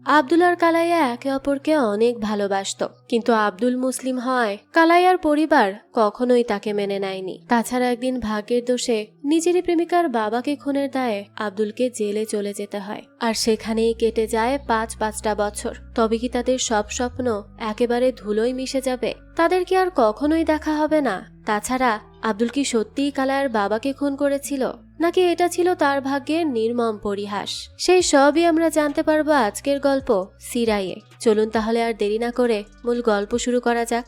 আব্দুল আর কালাইয়া একে অপরকে অনেক ভালোবাসত, কিন্তু আব্দুল মুসলিম হওয়ায় কালাইয়ার পরিবার কখনোই তাকে মেনে নেয়নি। তাছাড়া একদিন ভাগ্যের দোষে নিজেরই প্রেমিকার বাবাকে খুনের দায়ে আব্দুলকে জেলে চলে যেতে হয়, আর সেখানেই কেটে যায় পাঁচটা বছর। তবে কি তাদের সব স্বপ্ন একেবারে ধুলোয় মিশে যাবে? তাদের কি আর কখনোই দেখা হবে না? তাছাড়া আব্দুল কি সত্যিই কালাইয়ার বাবাকে খুন করেছিল, নাকি এটা ছিল তার ভাগ্যের নির্মম পরিহাস? সেই সবই আমরা জানতে পারবো আজকের গল্প সিরাইয়ে। চলুন তাহলে আর দেরি না করে মূল গল্প শুরু করা যাক।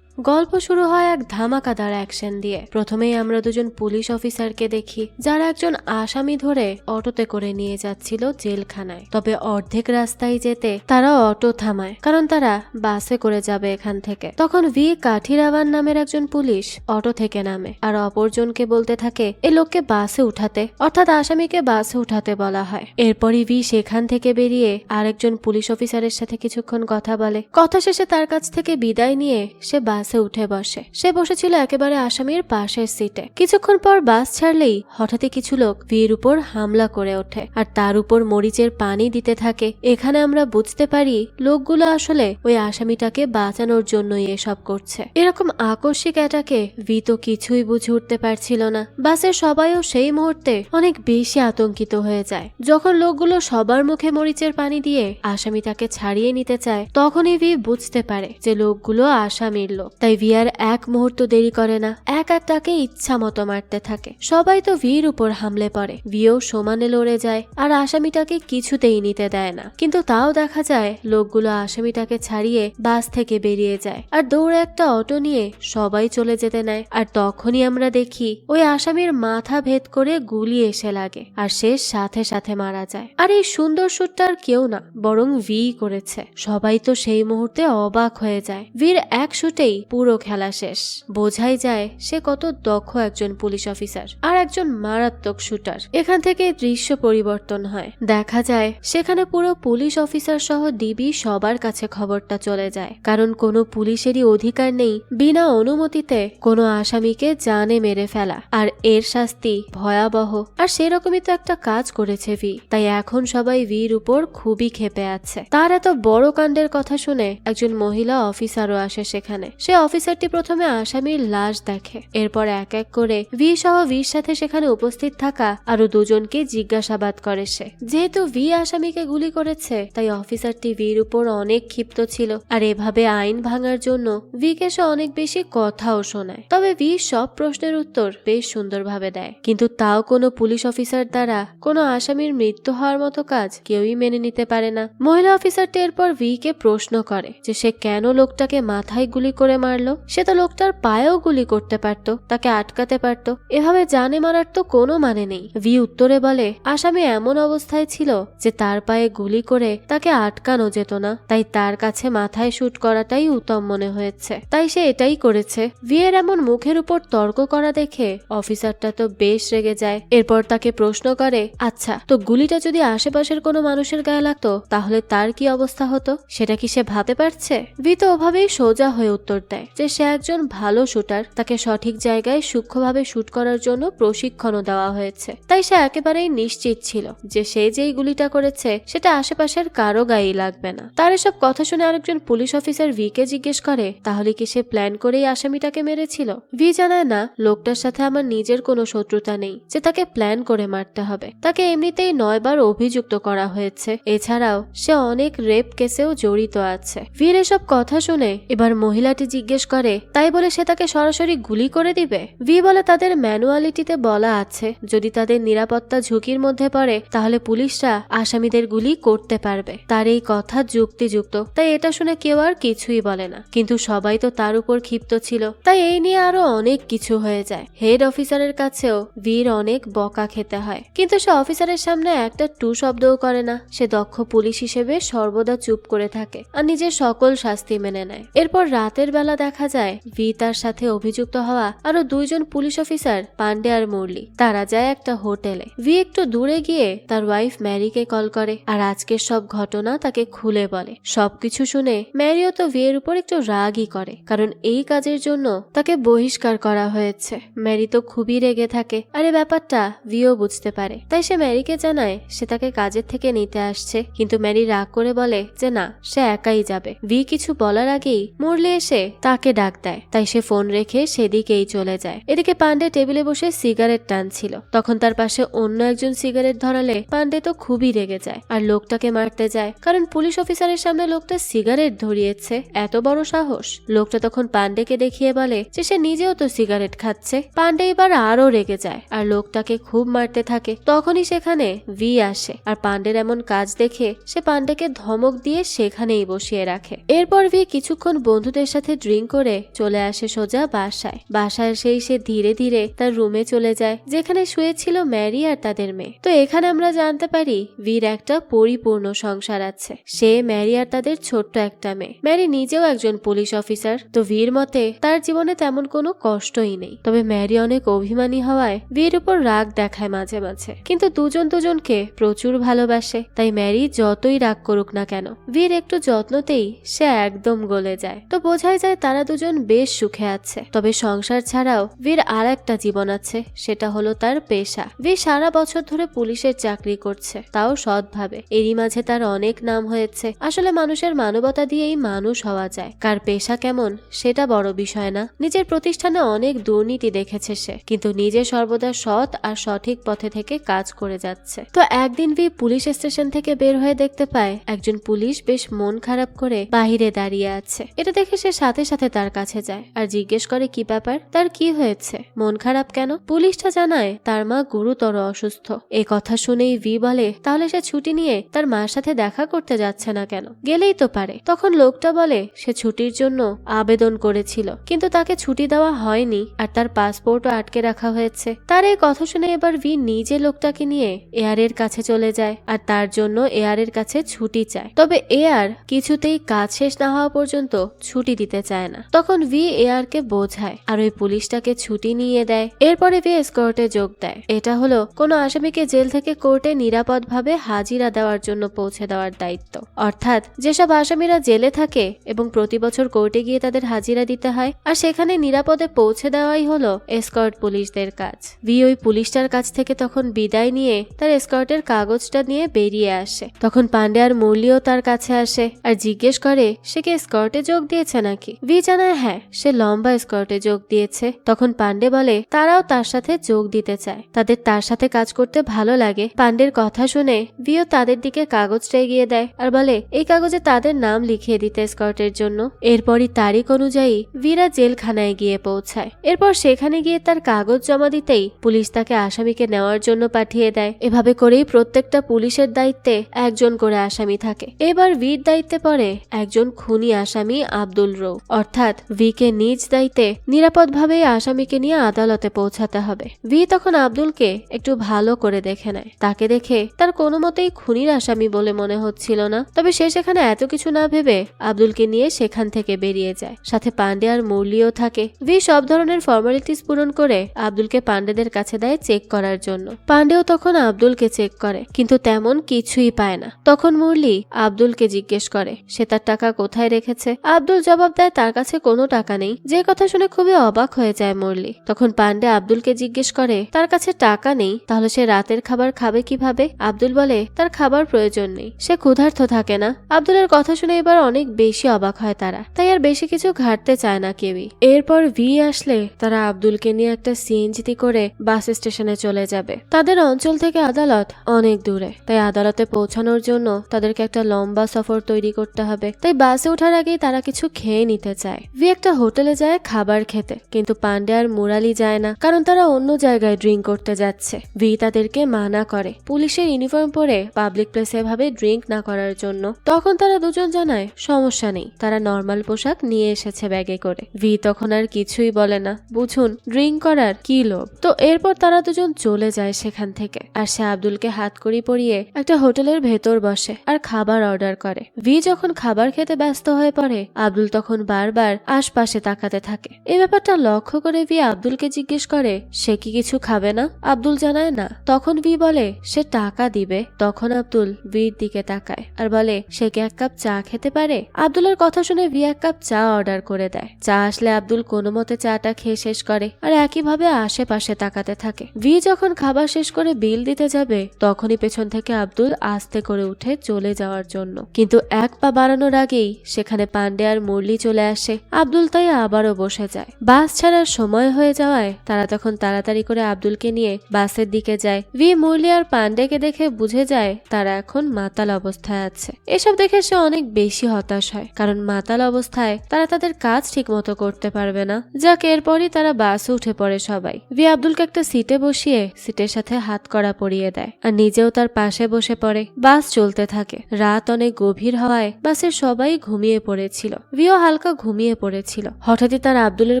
গল্প শুরু হয় এক ধামাকাদার অ্যাকশন দিয়ে। প্রথমেই আমরা দুজন পুলিশ অফিসারকে দেখি, যারা একজন আসামি ধরে অটোতে করে নিয়ে যাচ্ছিল জেলখানায়। তবে অর্ধেক রাস্তায় যেতে তারা অটো থামায়, কারণ তারা বাসে করে যাবে এখান থেকে। তখন ভি কাঠিরাওয়ান নামের একজন পুলিশ অটো থেকে নামে আর অপরজনকে বলতে থাকে এ লোককে বাসে উঠাতে, অর্থাৎ আসামিকে বাসে উঠাতে বলা হয়। এরপরই ভি সেখান থেকে বেরিয়ে আরেকজন পুলিশ অফিসারের সাথে কিছুক্ষণ কথা বলে। কথা শেষে তার কাছ থেকে বিদায় নিয়ে সে বাসে উঠে বসে। সে বসেছিল একেবারে আসামির পাশের সিটে। কিছুক্ষণ পর বাস ছাড়লেই হঠাৎই কিছু লোক ভির উপর হামলা করে ওঠে আর তার উপর মরিচের পানি দিতে থাকে। এখানে আমরা বুঝতে পারি লোকগুলো আসলে ওই আসামিটাকে বাঁচানোর জন্যই এসব করছে। এরকম আকস্মিক অ্যাটাকে ভি তো কিছুই বুঝে উঠতে পারছিল না। বাসের সবাইও সেই মুহূর্তে অনেক বেশি আতঙ্কিত হয়ে যায়। যখন লোকগুলো সবার মুখে মরিচের পানি দিয়ে আসামিটাকে ছাড়িয়ে নিতে চায়, তখনই ভি বুঝতে পারে যে লোকগুলো আসামির লোক। তাই ভি আর এক মুহূর্ত দেরি করে না, এক একটাকে ইচ্ছা মতো মারতে থাকে। সবাই তো ভির উপর হামলে পড়ে। ভিও সমানে লড়ে যায় আর আসামিটাকে কিছুতেই নিতে দেয় না। কিন্তু তাও দেখা যায় লোকগুলো আসামিটাকে ছাড়িয়ে বাস থেকে বেরিয়ে যায় আর দৌড়ে একটা অটো নিয়ে সবাই চলে যেতে নেয়। আর তখনই আমরা দেখি ওই আসামির মাথা ভেদ করে গুলি এসে লাগে আর সে সাথে সাথে মারা যায়। আর এই সুন্দর শুটটার কেউ না, বরং ভি করেছে। সবাই তো সেই মুহূর্তে অবাক হয়ে যায়। ভির এক শুটেই পুরো খেলা শেষ। বোঝাই যায় সে কত দক্ষ একজন পুলিশ অফিসার আর একজন মারাত্মক শুটার। এখান থেকে দৃশ্য পরিবর্তন হয়। দেখা যায় সেখানে পুরো পুলিশ অফিসার সহ ডিবি সবার কাছে খবরটা চলে যায়, কারণ কোনো পুলিশেরই অধিকার নেই বিনা অনুমতিতে কোনো আসামিকে জানে মেরে ফেলা। আর এর শাস্তি ভয়াবহ। আর সেরকমই তো একটা কাজ করেছে ভি। তাই এখন সবাই ভির উপর খুবই ক্ষেপে আছে। তার এত বড় কাণ্ডের কথা শুনে একজন মহিলা অফিসারও আসে সেখানে। সে অফিসারটি প্রথমে আসামির লাশ দেখে, এরপর এক এক করে ভি সহ ভির সাথে সেখানে উপস্থিত থাকা আরো দুজনকে জিজ্ঞাসাবাদ করে সে। যেহেতু ভি আসামিকে গুলি করেছে, তাই অফিসারটি ভির উপর অনেক ক্ষিপ্ত ছিল আর এভাবে আইন ভাঙার জন্য ভিকে সে অনেক বেশি কথাও শোনায়। তবে ভি সব প্রশ্নের উত্তর বেশ সুন্দরভাবে দেয়, কিন্তু তাও কোনো পুলিশ অফিসার দ্বারা কোনো আসামির মৃত্যু হওয়ার মতো কাজ কেউই মেনে নিতে পারে না। মহিলা অফিসারটি এরপর ভি কে প্রশ্ন করে যে সে কেন লোকটাকে মাথায় গুলি করে মারলো। সে তো লোকটার পায়েও গুলি করতে পারত, তাকে আটকাতে পারত। এভাবে জানে মারার তো কোনো মানে নেই। ভি উত্তরে বলে আসামি এমন অবস্থায় ছিল যে তার পায়ে গুলি করে তাকে আটকানো যেত না, তাই তার কাছে মাথায় শুট করাটাই উত্তম মনে হয়েছে, তাই সে এটাই করেছে। ভি এর এমন মুখের উপর তর্ক করা দেখে অফিসারটা তো বেশ রেগে যায়। এরপর তাকে প্রশ্ন করে আচ্ছা, তো গুলিটা যদি আশেপাশের কোনো মানুষের গায়ে লাগতো তাহলে তার কি অবস্থা হতো, সেটা কি সে ভাবতে পারছে? ভি তো ওভাবেই সোজা হয়ে উত্তর দেয় যে সে একজন ভালো শুটার, তাকে সঠিক জায়গায় সূক্ষ্মভাবে শুট করার জন্য প্রশিক্ষণও দেওয়া হয়েছে। তাই সে একেবারেই নিশ্চিত ছিল যে সে যেই গুলিটা করেছে সেটা আশেপাশের কারো গায়েই লাগবে না। তার এসব কথা শুনে আরেকজন পুলিশ অফিসার ভি কে জিজ্ঞেস করে তাহলে কি সে প্ল্যান করেই আসামিটাকে মেরেছিল? ভি জানায় না, লোকটার সাথে আমার নিজের কোনো শত্রুতা নেই যে তাকে প্ল্যান করে মারতে হবে। তাকে এমনিতেই 9 বার অভিযুক্ত করা হয়েছে। এছাড়াও সে অনেক রেপ কেসেও জড়িত আছে। ভির এসব কথা শুনে এবার মহিলাটি জিজ্ঞেস করে তাই বলে সে তাকে সরাসরি গুলি করে দিবে? ভি বলে তাদের ম্যানুয়ালিটিতে বলা আছে যদি তাদের নিরাপত্তা ঝুঁকির মধ্যে পড়ে তাহলে পুলিশরা আসামিদের গুলি করতে পারবে। তার এই কথা যুক্তিযুক্ত, তাই এটা শুনে কেউ আর কিছুই বলে না। কিন্তু সবাই তো তার উপর ক্ষিপ্ত ছিল, তাই এই নিয়ে আরো অনেক কিছু হয়ে যায়। হেড অফিসারের কাছেও ভির অনেক বকা খেতে হয়, কিন্তু সে অফিসারের সামনে একটা টু শব্দও করে না। সে দক্ষ পুলিশ হিসেবে সর্বদা চুপ করে থাকে আর নিজের সকল শাস্তি মেনে নেয়। এরপর রাতের বেলা সকালবেলা দেখা যায় ভি তার সাথে অভিযুক্ত হওয়া আরো 2 জন পুলিশ অফিসার পান্ডে আর মুরলি তারা যায় একটা হোটেলে। ভি একটু দূরে গিয়ে তার ওয়াইফ ম্যারিকে কল করে আর আজকের সব ঘটনা তাকে খুলে বলে। সবকিছু শুনে ম্যারিও তো ভি এর উপর একটু রাগই করে, কারণ এই কাজের জন্য তাকে বহিষ্কার করা হয়েছে। ম্যারি তো খুবই রেগে থাকে আর এই ব্যাপারটা ভিও বুঝতে পারে, তাই সে ম্যারিকে জানায় সে তাকে কাজের থেকে নিতে আসছে, কিন্তু ম্যারি রাগ করে বলে যে না, সে একাই যাবে। ভি কিছু বলার আগেই মুরলি এসে তাকে ডাক দেয়, তাই সে ফোন রেখে সেদিকেই চলে যায়। এদিকে পান্ডে টেবিলে বসে সিগারেট টানছিল, তখন তার পাশে অন্য একজন সিগারেট ধরালে পান্ডে তো খুবই রেগে যায় আর লোকটাকে মারতে যায়, কারণ পুলিশ অফিসারের সামনে লোকটা সিগারেট ধরিয়েছে, এত বড় সাহস। লোকটা তখন পান্ডেকে দেখিয়ে বলে যে সে নিজেও তো সিগারেট খাচ্ছে। পান্ডে এবার আরো রেগে যায় আর লোকটাকে খুব মারতে থাকে। তখনই সেখানে ভি আসে আর পান্ডের এমন কাজ দেখে সে পান্ডেকে ধমক দিয়ে সেখানেই বসিয়ে রাখে। এরপর ভি কিছুক্ষণ বন্ধুদের সাথে ড্রিঙ্ক করে চলে আসে সোজা বাসায় এসেই সে ধীরে ধীরে তার রুমে চলে যায়, যেখানে শুয়েছিল ম্যারি আর তাদের মেয়ে। তো এখানে আমরা জানতে পারি ভির একটা পরিপূর্ণ সংসার আছে। সে, ম্যারি আর তাদের ছোট্ট একটা মেয়ে। ম্যারি নিজেও একজন পুলিশ অফিসার, তো ভির মতে তার জীবনে তেমন কোনো কষ্টই নেই। তবে ম্যারি অনেক অভিমানী হওয়ায় ভির উপর রাগ দেখায় মাঝে মাঝে, কিন্তু দুজনকে প্রচুর ভালোবাসে, তাই ম্যারি যতই রাগ করুক না কেন ভির একটু যত্নতেই সে একদম গলে যায়। তো বোঝাই যায় তারা দুজন বেশ সুখে আছে। তবে সংসার ছাড়াও ভির আর একটা জীবন আছে, সেটা হলো তার পেশা। ভির সারা বছর ধরে পুলিশের চাকরি করছে, তাও সৎভাবে। এরই মাঝে তার অনেক নাম হয়েছে। আসলে মানুষের মানবতা দিয়েই মানুষ হওয়া যায়। কার পেশা কেমন সেটা বড় বিষয় না। নিজের প্রতিষ্ঠানে অনেক দুর্নীতি দেখেছে সে, কিন্তু নিজে সর্বদা সৎ আর সঠিক পথে থেকে কাজ করে যাচ্ছে। তো একদিন ভি পুলিশ স্টেশন থেকে বের হয়ে দেখতে পায় একজন পুলিশ বেশ মন খারাপ করে বাহিরে দাঁড়িয়ে আছে। এটা দেখে সে সাথে সাথে তার কাছে যায় আর জিজ্ঞেস করে কি ব্যাপার, তার কি হয়েছে, মন খারাপ কেন। পুলিশটা জানায় তার মা গুরুতর অসুস্থ। এই কথা শুনেই ভি বলে তাহলে সে ছুটি নিয়ে তার মার সাথে দেখা করতে যাচ্ছে না কেন, গেলেই তো পারে। তখন লোকটা বলে সে ছুটির জন্য আবেদন করেছিল, কিন্তু তাকে ছুটি দেওয়া হয়নি আর তার পাসপোর্টও আটকে রাখা হয়েছে। তার এই কথা শুনে এবার ভি নিজে লোকটাকে নিয়ে এয়ারের কাছে চলে যায় আর তার জন্য এয়ারের কাছে ছুটি চায়। তবে এয়ার কিছুতেই কাজ শেষ না হওয়া পর্যন্ত ছুটি দিতে চায় না। তখন ভি এয়ারকে বোঝায় আর ওই পুলিশটাকে ছুটি নিয়ে দেয়। এরপরে ভি এসকর্টে যোগ দেয়। এটা হলো কোনো আসামিকে জেল থেকে কোর্টে নিরাপদভাবে হাজিরা দেওয়ার জন্য পৌঁছে দেওয়ার দায়িত্ব। অর্থাৎ যেসব আসামিরা জেলে থাকে এবং প্রতি বছর কোর্টে গিয়ে তাদের হাজিরা দিতে হয়, আর সেখানে নিরাপদে পৌঁছে দেওয়াই হলো এসকর্ট পুলিশদের কাজ। ভি ওই পুলিশটার কাছ থেকে তখন বিদায় নিয়ে তার এসকর্টের কাগজটা নিয়ে বেরিয়ে আসে। তখন পান্ডে আর মুরলিও তার কাছে আসে আর জিজ্ঞেস করে সে কি এসকর্টে যোগ দিয়েছে নাকি। ভি জানায় হ্যাঁ, সে লম্বা এসকর্টে যোগ দিয়েছে। তখন পান্ডে বলে তারাও তার সাথে যোগ দিতে চায়, তাদের তার সাথে কাজ করতে ভালো লাগে। পান্ডের কথা শুনে ভিও তাদের দিকে কাগজটা এগিয়ে দেয় আর বলে এই কাগজে তাদের নাম লিখিয়ে দিতে এসকর্টের জন্য। এরপরই তারিখ অনুযায়ী ভিরা জেলখানায় গিয়ে পৌঁছায়। এরপর সেখানে গিয়ে তার কাগজ জমা দিতেই পুলিশ তাকে আসামিকে নেওয়ার জন্য পাঠিয়ে দেয়। এভাবে করেই প্রত্যেকটা পুলিশের দায়িত্বে একজন করে আসামি থাকে। এবার ভির দায়িত্বে পড়ে একজন খুনি আসামি আব্দুল রৌ, অর্থাৎ ভিকে নিজ দায়িত্বে নিরাপদভাবে আসামিকে নিয়ে আদালতে পৌঁছাতে হবে। ভি তখন আব্দুলকে একটু ভালো করে দেখে নেয়। তাকে দেখে তার কোনো মতেই খুনির আসামি বলে মনে হচ্ছিল না। তবে সে সেখানে এত কিছু না ভেবে আব্দুলকে নিয়ে সেখান থেকে বেরিয়ে যায়। সাথে পান্ডে আর মুরলিও থাকে। ভি সব ধরনের ফর্মালিটিস পূরণ করে আব্দুলকে পান্ডেদের কাছে দেয় চেক করার জন্য। পান্ডেও তখন আব্দুলকে চেক করে, কিন্তু তেমন কিছুই পায় না। তখন মুরলি আব্দুলকে জিজ্ঞেস করে সে তার টাকা কোথায় রেখেছে। আব্দুল জবাব দেয় তার কাছে কোনো টাকা নেই। যে কথা শুনে খুবই অবাক হয়ে যায় মুরলি। তখন পান্ডে আব্দুলকে জিজ্ঞেস করে তার কাছে টাকা নেই, তাহলে সে রাতের খাবার খাবে কিভাবে। আব্দুল বলে তার খাবার প্রয়োজন নেই, সে ক্ষুধার্ত থাকে না। আব্দুলের কথা শুনে এবার অনেক বেশি অবাক হয় তারা, তাই আর বেশি কিছু ঘাটতে চায় না কেউই। এরপর ভি আসলে তারা আব্দুলকে নিয়ে একটা সিএনজিতে করে বাস স্টেশনে চলে যাবে। তাদের অঞ্চল থেকে আদালত অনেক দূরে, তাই আদালতে পৌঁছানোর জন্য তাদেরকে একটা লম্বা সফর তৈরি করতে হবে। তাই বাসে ওঠার আগেই তারা কিছু খেয়ে নিতে চায়। ভি একটা হোটেলে যায় খাবার খেতে, কিন্তু পান্ডে আর মুরালি যায় না, কারণ তারা অন্য জায়গায় ড্রিঙ্ক করতে যাচ্ছে। ভি তাদেরকে মানা করে পুলিশের ইউনিফর্ম পরে পাবলিক প্লেসে এভাবে ড্রিঙ্ক না করার জন্য। তখন তারা দুজন জানায় সমস্যা নেই, তারা নর্মাল পোশাক নিয়ে এসেছে ব্যাগে করে। ভি তখন আর কিছুই বলে না, বুঝুন ড্রিঙ্ক করার কি লোভ। তো এরপর তারা দুজন চলে যায় সেখান থেকে, আর সে আব্দুলকে হাত কড়ি পরিয়ে একটা হোটেলের ভেতর বসে আর খাবার অর্ডার করে। ভি যখন খাবার খেতে ব্যস্ত হয়ে পড়ে, আব্দুল তখন বারবার আশপাশে তাকাতে থাকে। এই ব্যাপারটা লক্ষ্য করে ভি আব্দুলকে জিজ্ঞেস করে সে কি কিছু খাবে না। আব্দুল জানায় না। তখন ভি বলে সে টাকা দিবে। তখন আব্দুল ভির দিকে তাকায় আর বলে সে কি এক কাপ চা খেতে পারে। আব্দুলের কথা শুনে ভি এক কাপ চা অর্ডার করে দেয়। চা আসলে আব্দুল কোনো মতে চাটা খেয়ে শেষ করে আর একইভাবে আশেপাশে তাকাতে থাকে। ভি যখন খাবার শেষ করে বিল দিতে যাবে তখনই পেছন থেকে আব্দুল আস্তে করে উঠে চলে যাওয়ার জন্য, কিন্তু এক পা বাড়ানোর আগেই সেখানে পান্ডে আর মুরলি চলে আসে। আব্দুল তাই আবারও বসে যায়। বাস ছাড়ার সময় হয়ে যাওয়ায় তারা তখন তাড়াতাড়ি করে আব্দুলকে নিয়ে বাসের দিকে যায়। ভি মুরলি আর পান্ডেকে দেখে বুঝে যায় তারা এখন মাতাল অবস্থায় আছে। এসব দেখে সে অনেক বেশি হতাশ হয়, কারণ মাতাল অবস্থায় তারা তাদের কাজ ঠিক মতো করতে পারবে না। যাক, এরপরই তারা বাসে উঠে পড়ে সবাই। ভি আব্দুলকে একটা সিটে বসিয়ে সিটের সাথে হাত কড়া পরিয়ে দেয় আর নিজেও তার পাশে বসে পড়ে। বাস চলতে থাকে। রাত অনেক গভীর হওয়ায় বাসের সবাই ঘুমিয়ে পড়েছিল। ভিও হালকা ঘুমিয়ে পড়েছিল। হঠাৎই তার আব্দুলের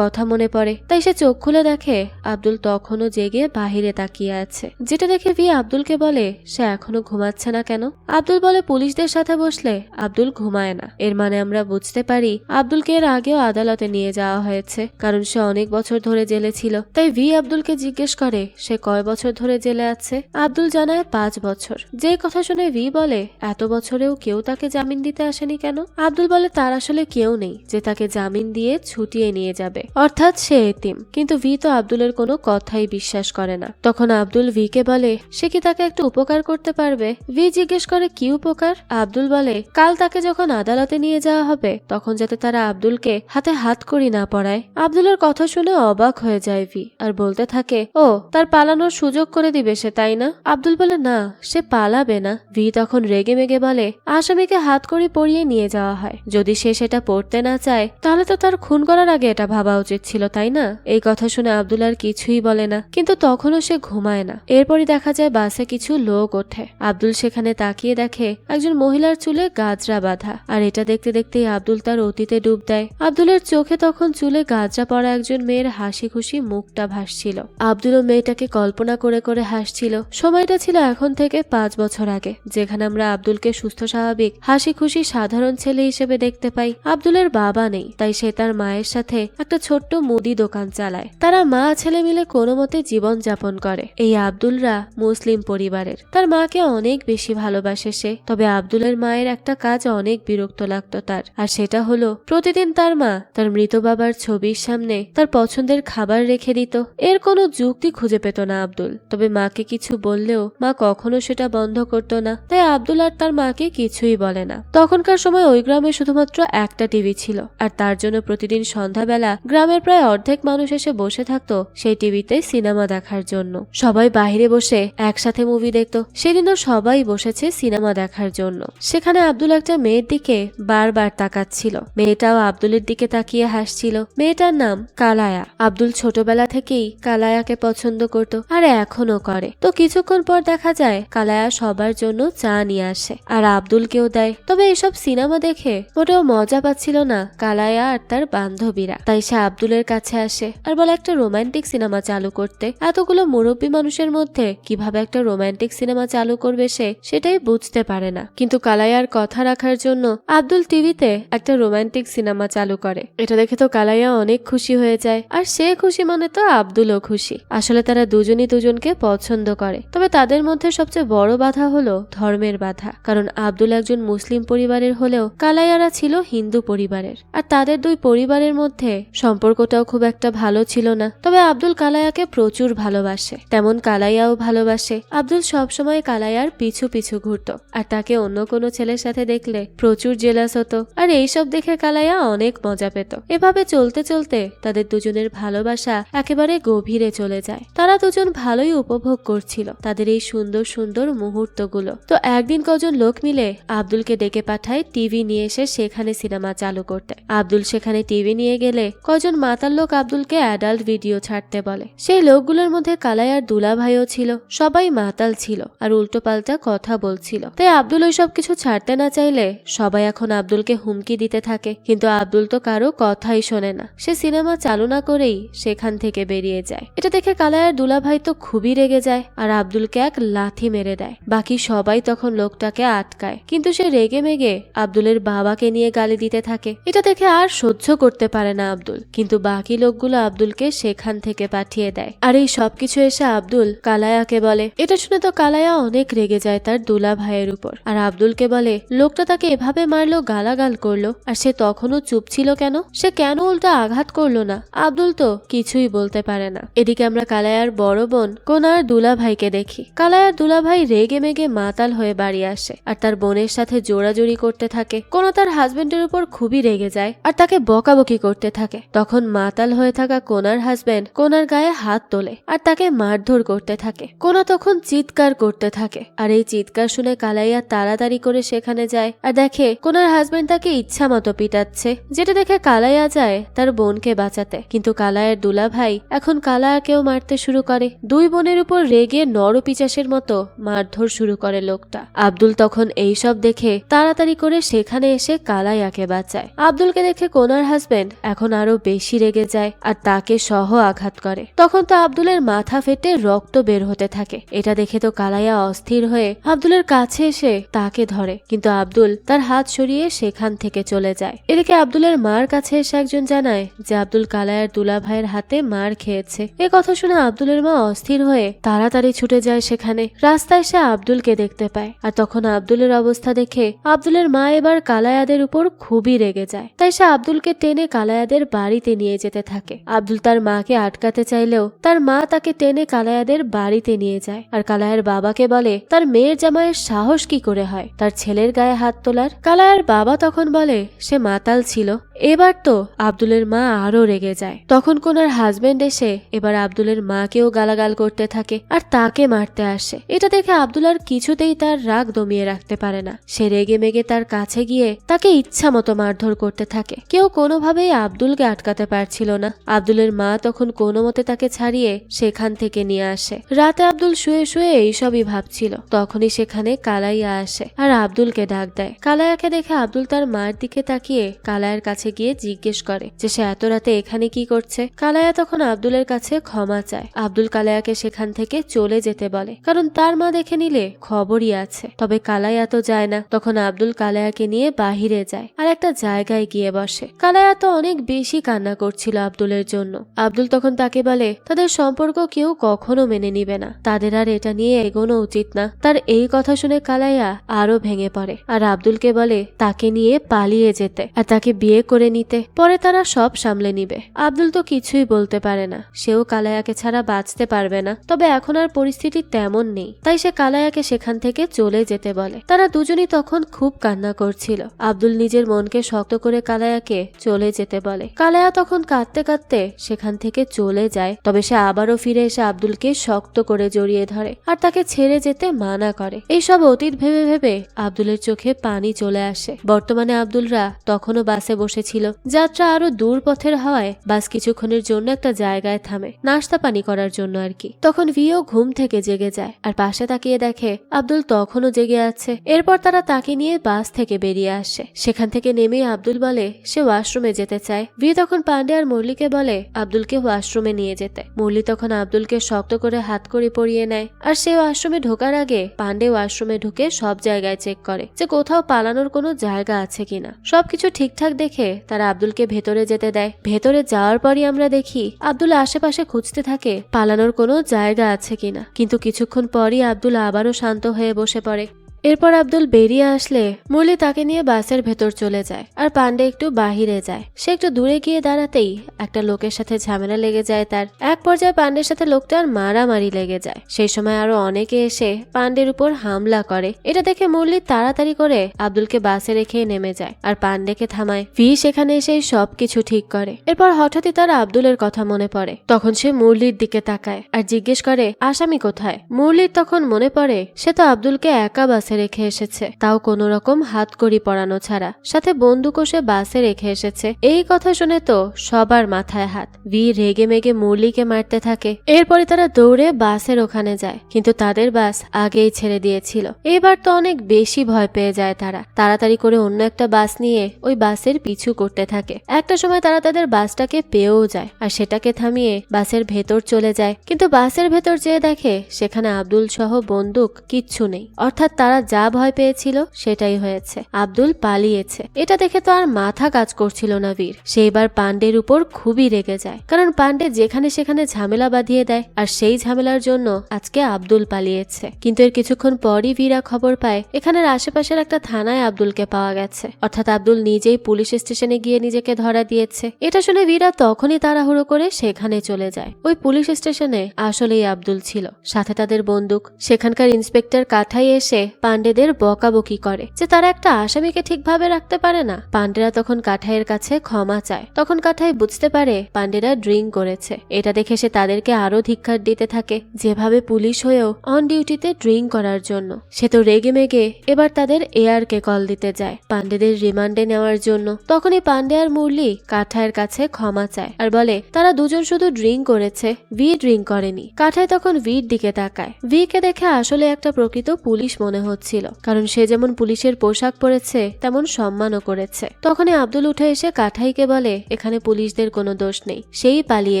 কথা মনে পড়ে, তাই সে চোখ খুলে দেখে আব্দুল তখনও জেগে বাহিরে তাকিয়ে আছে। যেটা দেখে ভি আব্দুলকে বলে সে এখনো ঘুমাচ্ছে না কেন। আব্দুল বলে পুলিশদের সাথে বসলে আব্দুল ঘুমায় না। এর মানে আমরা বুঝতে পারি আব্দুলকে এর আগেও আদালতে নিয়ে যাওয়া হয়েছে, কারণ সে অনেক বছর ধরে জেলে ছিল। তাই ভি আব্দুলকে জিজ্ঞেস করে সে কয় বছর ধরে জেলে আছে। আব্দুল জানায় 5 বছর। যে কথা শুনে ভি বলে এত বছরেও কেউ তাকে জামিন দিতে আসেনি কেন। আব্দুল বলে তার আসলে কেউ নেই যে তাকে জামিন দিয়ে ছুটিয়ে নিয়ে যাবে, অর্থাৎ সে এতিম। কিন্তু ভি তো আব্দুলের কোনো কথাই বিশ্বাস করে না। তখন আব্দুল ভিকে বলে সে কি তাকে একটু উপকার করতে পারবে। ভি জিজ্ঞেস করে কি উপকার। আব্দুল বলে কাল তাকে যখন আদালতে নিয়ে যাওয়া হবে তখন যাতে তারা আব্দুলকে হাতে হাতকড়ি না পরায়। আব্দুলের কথা শুনে অবাক হয়ে যায় ভি আর বলতে থাকে ও তার পালানোর সুযোগ করে দিবে সে, তাই না। আব্দুল বলে না, সে পালাবে না। ভি তখন রেগে মেগে বলে আসামিকে হাতকড়ি পরিয়ে নিয়ে যাওয়া হয়, যদি সে সেটা পড়তে না চায় তাহলে তো তার খুন করার আগে এটা ভাবা উচিত ছিল, তাই না। এই কথা শুনে আব্দুল আর কিছুই বলে না, কিন্তু তখনও সে ঘুমায় না। এরপরই দেখা যায় বাসে কিছু লোক ওঠে। আব্দুল সেখানে তাকিয়ে দেখে একজন মহিলার চুলে গাজরা বাঁধা, আর এটা দেখতে দেখতেই আব্দুল তার অতীতে ডুব দেয়। আব্দুলের চোখে তখন চুলে গাজরা পরা একজন মেয়ের হাসি খুশি মুখটা ভাসছিল। আব্দুলও মেয়েটাকে কল্পনা করে করে হাসছিল। সময়টা ছিল এখন থেকে 5 বছর আগে, যেখানে আমরা আব্দুলকে সুস্থ স্বাভাবিক হাসি খুশি সাধারণ ছেলে হিসেবে দেখতে পাই। আব্দুলের বাবা নেই, তাই সে তার মায়ের সাথে একটা ছোট্ট মুদি দোকান চালায়। তারা মা ছেলে মিলে কোনো মতে জীবন যাপন করে। এই আব্দুলরা মুসলিম পরিবারের। তার মাকে অনেক বেশি ভালোবাসে সে। তবে আব্দুলের মায়ের একটা কাজ অনেক বিরক্ত লাগতো তার, আর সেটা হলো প্রতিদিন তার মা তার মৃত বাবার ছবির সামনে তার পছন্দের খাবার রেখে দিত। এর কোনো যুক্তি খুঁজে পেত না আব্দুল। তবে মাকে কিছু বললেও মা কখনো সেটা বন্ধ করতো না, তাই আব্দুল আর তার মাকে কিছুই বলে না। তখনকার সময় ওই গ্রামে শুধুমাত্র একটা টিভি ছিল, আর তার জন্য প্রতিদিন সন্ধ্যাবেলা গ্রামের প্রায় অর্ধেক মানুষ এসে বসে থাকতো সেই টিভিতে সিনেমা দেখার জন্য। সবাই বাইরে বসে একসাথে মুভি দেখতো। সেদিনও সবাই বসেছে সিনেমা দেখার জন্য। সেখানে আব্দুল একটা মেয়ের দিকে বারবার তাকাচ্ছিল। মেয়েটাও আব্দুলের দিকে তাকিয়ে হাসছিল। মেয়েটার নাম কালায়া। আব্দুল ছোটবেলা থেকেই কালায়াকে পছন্দ করত, আর এখনো করে। তো কিছুক্ষণ পর দেখা যায় কালায়া সবার জন্য চা নিয়ে আসে আর আব্দুলকেও দেয়। তবে এসব সিনেমা দেখে মোটেও মজা পাচ্ছিল না কালায়া আর তার বান্ধবীরা। তাই সে আব্দুলের কাছে আসে আর বলে একটা রোমান্টিক সিনেমা চালু করতে। এতগুলো মুরব্বী মানুষের মধ্যে কিভাবে একটা রোমান্টিক সিনেমা চালু করবে সে সেটাই বুঝতে পারে না। কিন্তু কালায়ার কথা রাখার জন্য আব্দুল টিভিতে একটা রোমান্টিক সিনেমা চালু করে। এটা দেখে তো কালায়া অনেক খুশি হয়ে যায়, আর সে খুশি মানে তো আব্দুলও খুশি। আসলে তারা দুজনই দুজনকে পছন্দ করে। তবে তাদের মধ্যে সবচেয়ে বড় বাধা হলো ধর্মের বাধা, কারণ আব্দুল একজন মুসলিম পরিবারের হলেও কালায়ারা ছিল হিন্দু পরিবারের, আর তাদের দুই পরিবারের মধ্যে সম্পর্কটাও খুব একটা ভালো ছিল না। তবে আব্দুল কালায়াকে প্রচুর ভালোবাসে, তেমন কালাইয়াও ভালোবাসে। আব্দুল সবসময় কালাইয়ার পিছু পিছু ঘুরতো, আর তাকে অন্য কোনো ছেলের সাথে দেখলে প্রচুর জেলাস হতো, আর এইসব দেখে কালাইয়া অনেক মজা পেত। এভাবে চলতে চলতে তাদের দুজনের ভালোবাসা একেবারে গভীরে চলে যায়। তারা দুজন ভালোই উপভোগ করছিল তাদের এই সুন্দর সুন্দর মুহূর্তগুলো। তো একদিন কজন লোক মিলে আব্দুলকে ডেকে পাঠায় টিভি নিয়ে এসে সেখানে সিনেমা চালু করতে। আব্দুল সেখানে টিভি নিয়ে গেলে কজন মাতাল লোক আব্দুলকে অ্যাডাল্ট ভিডিও ছাড়তে বলে। সেই লোকগুলোর মধ্যে কালাইয়ার দুলা ভাইও ছিল। সবাই মাতাল ছিল আর উল্টো পাল্টা কথা বলছিল। তাই আব্দুল ওই সব কিছু ছাড়তে না চাইলে সবাই এখন আব্দুলকে হুমকি দিতে থাকে, কিন্তু আব্দুল তো কারো কথাই শোনে না। সে সিনেমা চালু না করেই সেখান থেকে বেরিয়ে যায়। এটা দেখে কালাইয়ার দুলা ভাই তো খুবই রেগে যায় আর আব্দুলকে এক লাথি মেরে দেয়। বাকি সবাই তখন লোকটাকে আটকায়, কিন্তু সে রেগে মেগে আব্দুলের বাবাকে নিয়ে গালি দিতে থাকে। এটা দেখে আর সহ্য করতে পারে না আব্দুল, কিন্তু বাকি লোকগুলো আব্দুলকে সেখান থেকে পাঠিয়ে দেয়। আর এই সবকিছু এসে আব্দুল কালায়াকে বলে। এটা শুনে তো কালায়া অনেক রেগে যায় তার দুলা ভাইয়ের উপর, আর আব্দুলকে বলে লোকটা তাকে এভাবে মারলো, গালাগাল করলো, আর সে তখনও চুপ ছিল কেন? সে কেন উল্টা আঘাত করলো না? আব্দুল তো কিছুই বলতে পারে না। এদিকে আমরা কালায়ার বড় বোন কোনার দুলা ভাইকে দেখি। কালায়ার দুলা ভাই রেগে মেগে মাতাল হয়ে বাড়ি আসে আর তার বোনের সাথে জোড়াজোড়ি করতে থাকে। কোন তার হাজবেন্ডের উপর খুবই রেগে যায় আর তাকে বকাবকি করতে থাকে। তখন মাতাল হয়ে থাকা কোনার হাজবেন্ড কোনার গায়ে হাত তোলে আর তাকে মারধর করতে থাকে। কোনা তখন চিৎকার করতে থাকে, আর এই চিৎকার শুনে কালাইয়া তাড়াতাড়ি করে সেখানে যায় আর দেখে কোনার হাজবেন্ড তাকে ইচ্ছা মতো পিটাচ্ছে, যেটা দেখে কালাইয়া যায় তার বোনকে বাঁচাতে। কিন্তু কালাইয়ের দুলা ভাই এখন কালায়াকেও মারতে শুরু করে। দুই বোনের উপর রেগে নরপিচাসের মতো মারধর শুরু করে লোকটা। আব্দুল তখন এইসব দেখে তাড়াতাড়ি করে সেখানে এসে কালাইয়াকে বাঁচায়। আব্দুলকে দেখে কোনার হাজবেন্ড এখন আরো বেশি রেগে যায় আর তাকে সহ আঘাত করে। তখন তো আব্দুলের মাথা ফেটে রক্ত বের হতে থাকে। এটা দেখে তো কালাইয়া অস্থির হয়ে আব্দুলের কাছে এসে তাকে ধরে, কিন্তু আব্দুল তার হাত সরিয়ে সেখান থেকে চলে যায়। এদিকে আব্দুলের মার কাছে এসে একজন জানায় যে আব্দুল কালাইয়ার দুলা ভাইয়ের হাতে মার খেয়েছে। এ কথা শুনে আব্দুলের মা অস্থির হয়ে তাড়াতাড়ি ছুটে যায় সেখানে। রাস্তায় সে আব্দুলকে দেখতে পায়, আর তখন আব্দুলের অবস্থা দেখে আব্দুলের মা এবার কালায়াদের উপর খুবই রেগে যায়। তাই সে আব্দুলকে টেনে কালায়াদের বাড়িতে নিয়ে যেতে থাকে। আব্দুল তার মাকে আটকাতে চাইলেও তার মা তাকে টেনে কালায়াদের বাড়িতে নিয়ে যায় আর কালায়ার বাবাকে বলে তার মেয়ের জামাইয়ের সাহস কি করে হয় তার ছেলের গায়ে হাত তোলার। কালায়ার বাবা তখন বলে সে মাতাল ছিল। এবার তো আব্দুলের মা আরো রেগে যায়। তখন কোনার হাজবেন্ড এসে এবার আব্দুলের মাকেও গালাগাল করতে থাকে আর তাকে মারতে আসে। এটা দেখে আব্দুল আর কিছুতেই তার রাগ দমিয়ে রাখতে পারে না। সে রেগে মেগে তার কাছে গিয়ে তাকে ইচ্ছা মতো মারধর করতে থাকে। কেউ কোনোভাবেই আব্দুলকে আটকাতে পারছিল না। আব্দুলের মা তখন কোনো মতে তাকে ছাড়িয়ে সেখান থেকে নিয়ে আসে। রাতে আব্দুল শুয়ে শুয়ে এইসবই ভাবছিল, তখনই সেখানে কালাইয়া আসে আর আব্দুলকে ডাক দেয়। কালাইয়াকে দেখে আব্দুল তার মার দিকে তাকিয়ে কালাইয়ের কাছে গিয়ে জিজ্ঞেস করে যে সে এত রাতে এখানে কি করছে। কালাইয়া তখন আব্দুলের কাছে ক্ষমা চায়। আব্দুল কালাইয়াকে সেখান থেকে চলে যেতে বলে, কারণ তার মা দেখে নিলে খবরই আছে। তবে কালাইয়া তো যায় না। তখন আব্দুল কালাইয়াকে নিয়ে বাহিরে যায় আর একটা জায়গায় গিয়ে বসে। কালাইয়া তো অনেক বেশি কান্না করছিল আব্দুলের জন্য। আব্দুল তখন তাকে বলে তাদের সম্পর্ক কেউ কখনো মেনে নিবে না, তাদের আর এটা নিয়ে এগোনো উচিত না। তার এই কথা শুনে কালাইয়া আরো ভেঙে পড়ে আর আব্দুলকে বলে তাকে নিয়ে পালিয়ে যেতে আর তাকে বিয়ে করে নিতে, পরে তারা সব সামলে নিবে। আব্দুল তো কিছুই বলতে পারে না, সেও কালাইয়াকে ছাড়া বাঁচতে পারবে না। তবে এখন আর পরিস্থিতি তেমন নেই, তাই সে কালাইয়াকে সেখান থেকে চলে যেতে বলে। তারা দুজনই তখন খুব কান্না করছিল। আব্দুল নিজের মনকে শক্ত করে কালাইয়াকে চলে যেতে বলে। কালাইয়া তখন কাঁদতে কাঁদতে সেখান থেকে চলে যায়। তবে সে আবারও ফিরে এসে আব্দুলকে শক্ত করে জড়িয়ে ধরে আর তাকে ছেড়ে যেতে মানা করে। এইসব অতীত ভেবে ভেবে আব্দুলের চোখে পানি চলে আসে। বর্তমানে আব্দুলরা তখনও বাসে বসেছিল। যাত্রা আরো দূর পথের হওয়ায় বাস কিছুক্ষণের জন্য একটা জায়গায় থামে, নাস্তা পানি করার জন্য আর কি। তখন ভিও ঘুম থেকে জেগে যায় আর পাশে তাকিয়ে দেখে আব্দুল তখনও জেগে আছে। এরপর তারা তাকে নিয়ে বাস থেকে বেরিয়ে আসে। সেখান থেকে নেমে আব্দুল বলে সে ওয়াশরুমে যেতে চায়। ভিও তখন পান্ডে আর মুরলিকে বলে আব্দুলকে ওয়াশরুমে নিয়ে যেতে। মুরলি তখন আব্দুলকে শক্ত করে হাত করে পরিয়ে নেয় আর সে ওয়াশরুমে ঢোকার আগে পান্ডে ওয়াশরুমে ঢুকে সব জায়গায় চেক করে যে কোথাও পালানোর কোনো জায়গা আছে কিনা। সবকিছু ঠিকঠাক দেখে তারা আব্দুলকে ভেতরে যেতে দেয়। ভেতরে যাওয়ার পরই আমরা দেখি আব্দুল আশেপাশে খুঁজতে থাকে পালানোর কোনো জায়গা আছে কিনা, কিন্তু কিছুক্ষণ পরই আব্দুল আবারও শান্ত হয়ে বসে পড়ে। এরপর আব্দুল বেরিয়ে আসলে মুরলি তাকে নিয়ে বাসের ভেতর চলে যায় আর পান্ডে একটু বাহিরে যায়। সে একটু দূরে গিয়ে দাঁড়াতেই একটা লোকের সাথে ঝামেলা লেগে যায় তার। এক পর্যায়ে পান্ডের সাথে লোকটার মারামারি লেগে যায়। সেই সময় আরো অনেকে এসে পান্ডের উপর হামলা করে। এটা দেখে মুরলি তাড়াতাড়ি করে আব্দুলকে বাসে রেখে নেমে যায় আর পান্ডেকে থামায়। ভি সেখানে এসে সবকিছু ঠিক করে। এরপর হঠাৎই তার আব্দুলের কথা মনে পড়ে। তখন সে মুরলির দিকে তাকায় আর জিজ্ঞেস করে আসামি কোথায়। মুরলির তখন মনে পড়ে সে তো আব্দুলকে একা বাসে রেখে এসেছে, তাও কোনো রকম হাতকড়ি পরানো ছাড়া, সাথে বন্দুকও সে বাসে রেখে এসেছে। এই কথা শুনে তো সবার মাথায় হাত। ভি রেগে মেগে মুরলিকে মারতে থাকে। এরপরে তারা দৌড়ে বাসের ওখানে যায়, কিন্তু তাদের বাস আগেই ছেড়ে দিয়েছিল। এবার তো অনেক বেশি ভয় পেয়ে যায় তারা। তাড়াতাড়ি করে অন্য একটা বাস নিয়ে ওই বাসের পিছু করতে থাকে। একটা সময় তারা তাদের বাসটাকে পেয়েও যায় আর সেটাকে থামিয়ে বাসের ভেতর চলে যায়। কিন্তু বাসের ভেতর যেয়ে দেখে সেখানে আব্দুল সহ বন্দুক কিচ্ছু নেই। অর্থাৎ তারা যা ভয় পেয়েছিল সেটাই হয়েছে, আব্দুল পালিয়েছে। এটা দেখে তো আর মাথা কাজ করছিল না বীর। সে এবার পান্ডের উপর খুবই রেগে যায়, কারণ পান্ডে যেখানে সেখানে ঝামেলা বাঁধিয়ে দেয়, আর সেই ঝামেলার জন্য আজকে আব্দুল পালিয়েছে। কিন্তু এর কিছুক্ষণ পরই বীরা খবর পায় এখানের আশেপাশের একটা থানায় আব্দুলকে পাওয়া গেছে, অর্থাৎ আব্দুল নিজেই পুলিশ স্টেশনে গিয়ে নিজেকে ধরা দিয়েছে। এটা শুনে বীরা তখনই তাড়াহুড়ো করে সেখানে চলে যায়। ওই পুলিশ স্টেশনে আসলেই আব্দুল ছিল, সাথে তাদের বন্দুক। সেখানকার ইন্সপেক্টর কাঠাই এসে পান্ডেদের বকাবকি করে যে তারা একটা আসামিকে ঠিকভাবে রাখতে পারে না। পান্ডেরা তখন কাঠাইয়ের কাছে ক্ষমা চায়। তখন কাঠাই বুঝতে পারে পান্ডেরা ড্রিঙ্ক করেছে। এটা দেখে সে তাদেরকে আরো ধিক্কার দিতে থাকে, যেভাবে পুলিশ হয়েও অন ডিউটিতে ড্রিঙ্ক করার জন্য। সে তো রেগে মেগে এবার তাদের এআরকে কল দিতে যায় পান্ডেদের রিমান্ডে নেওয়ার জন্য। তখনই পান্ডে আর মুরলি কাঠাইয়ের কাছে ক্ষমা চায় আর বলে তারা দুজন শুধু ড্রিঙ্ক করেছে, ভি ড্রিঙ্ক করেনি। কাঠাই তখন ভির দিকে তাকায়। ভিকে দেখে আসলে একটা প্রকৃত পুলিশ মনে হচ্ছিল, কারণ সে যেমন পুলিশের পোশাক পরেছে তেমন সম্মানও করেছে। তখনই আব্দুল উঠে এসে কাঠাইকে বলে এখানে পুলিশদের কোনো দোষ নেই, সেই পালিয়ে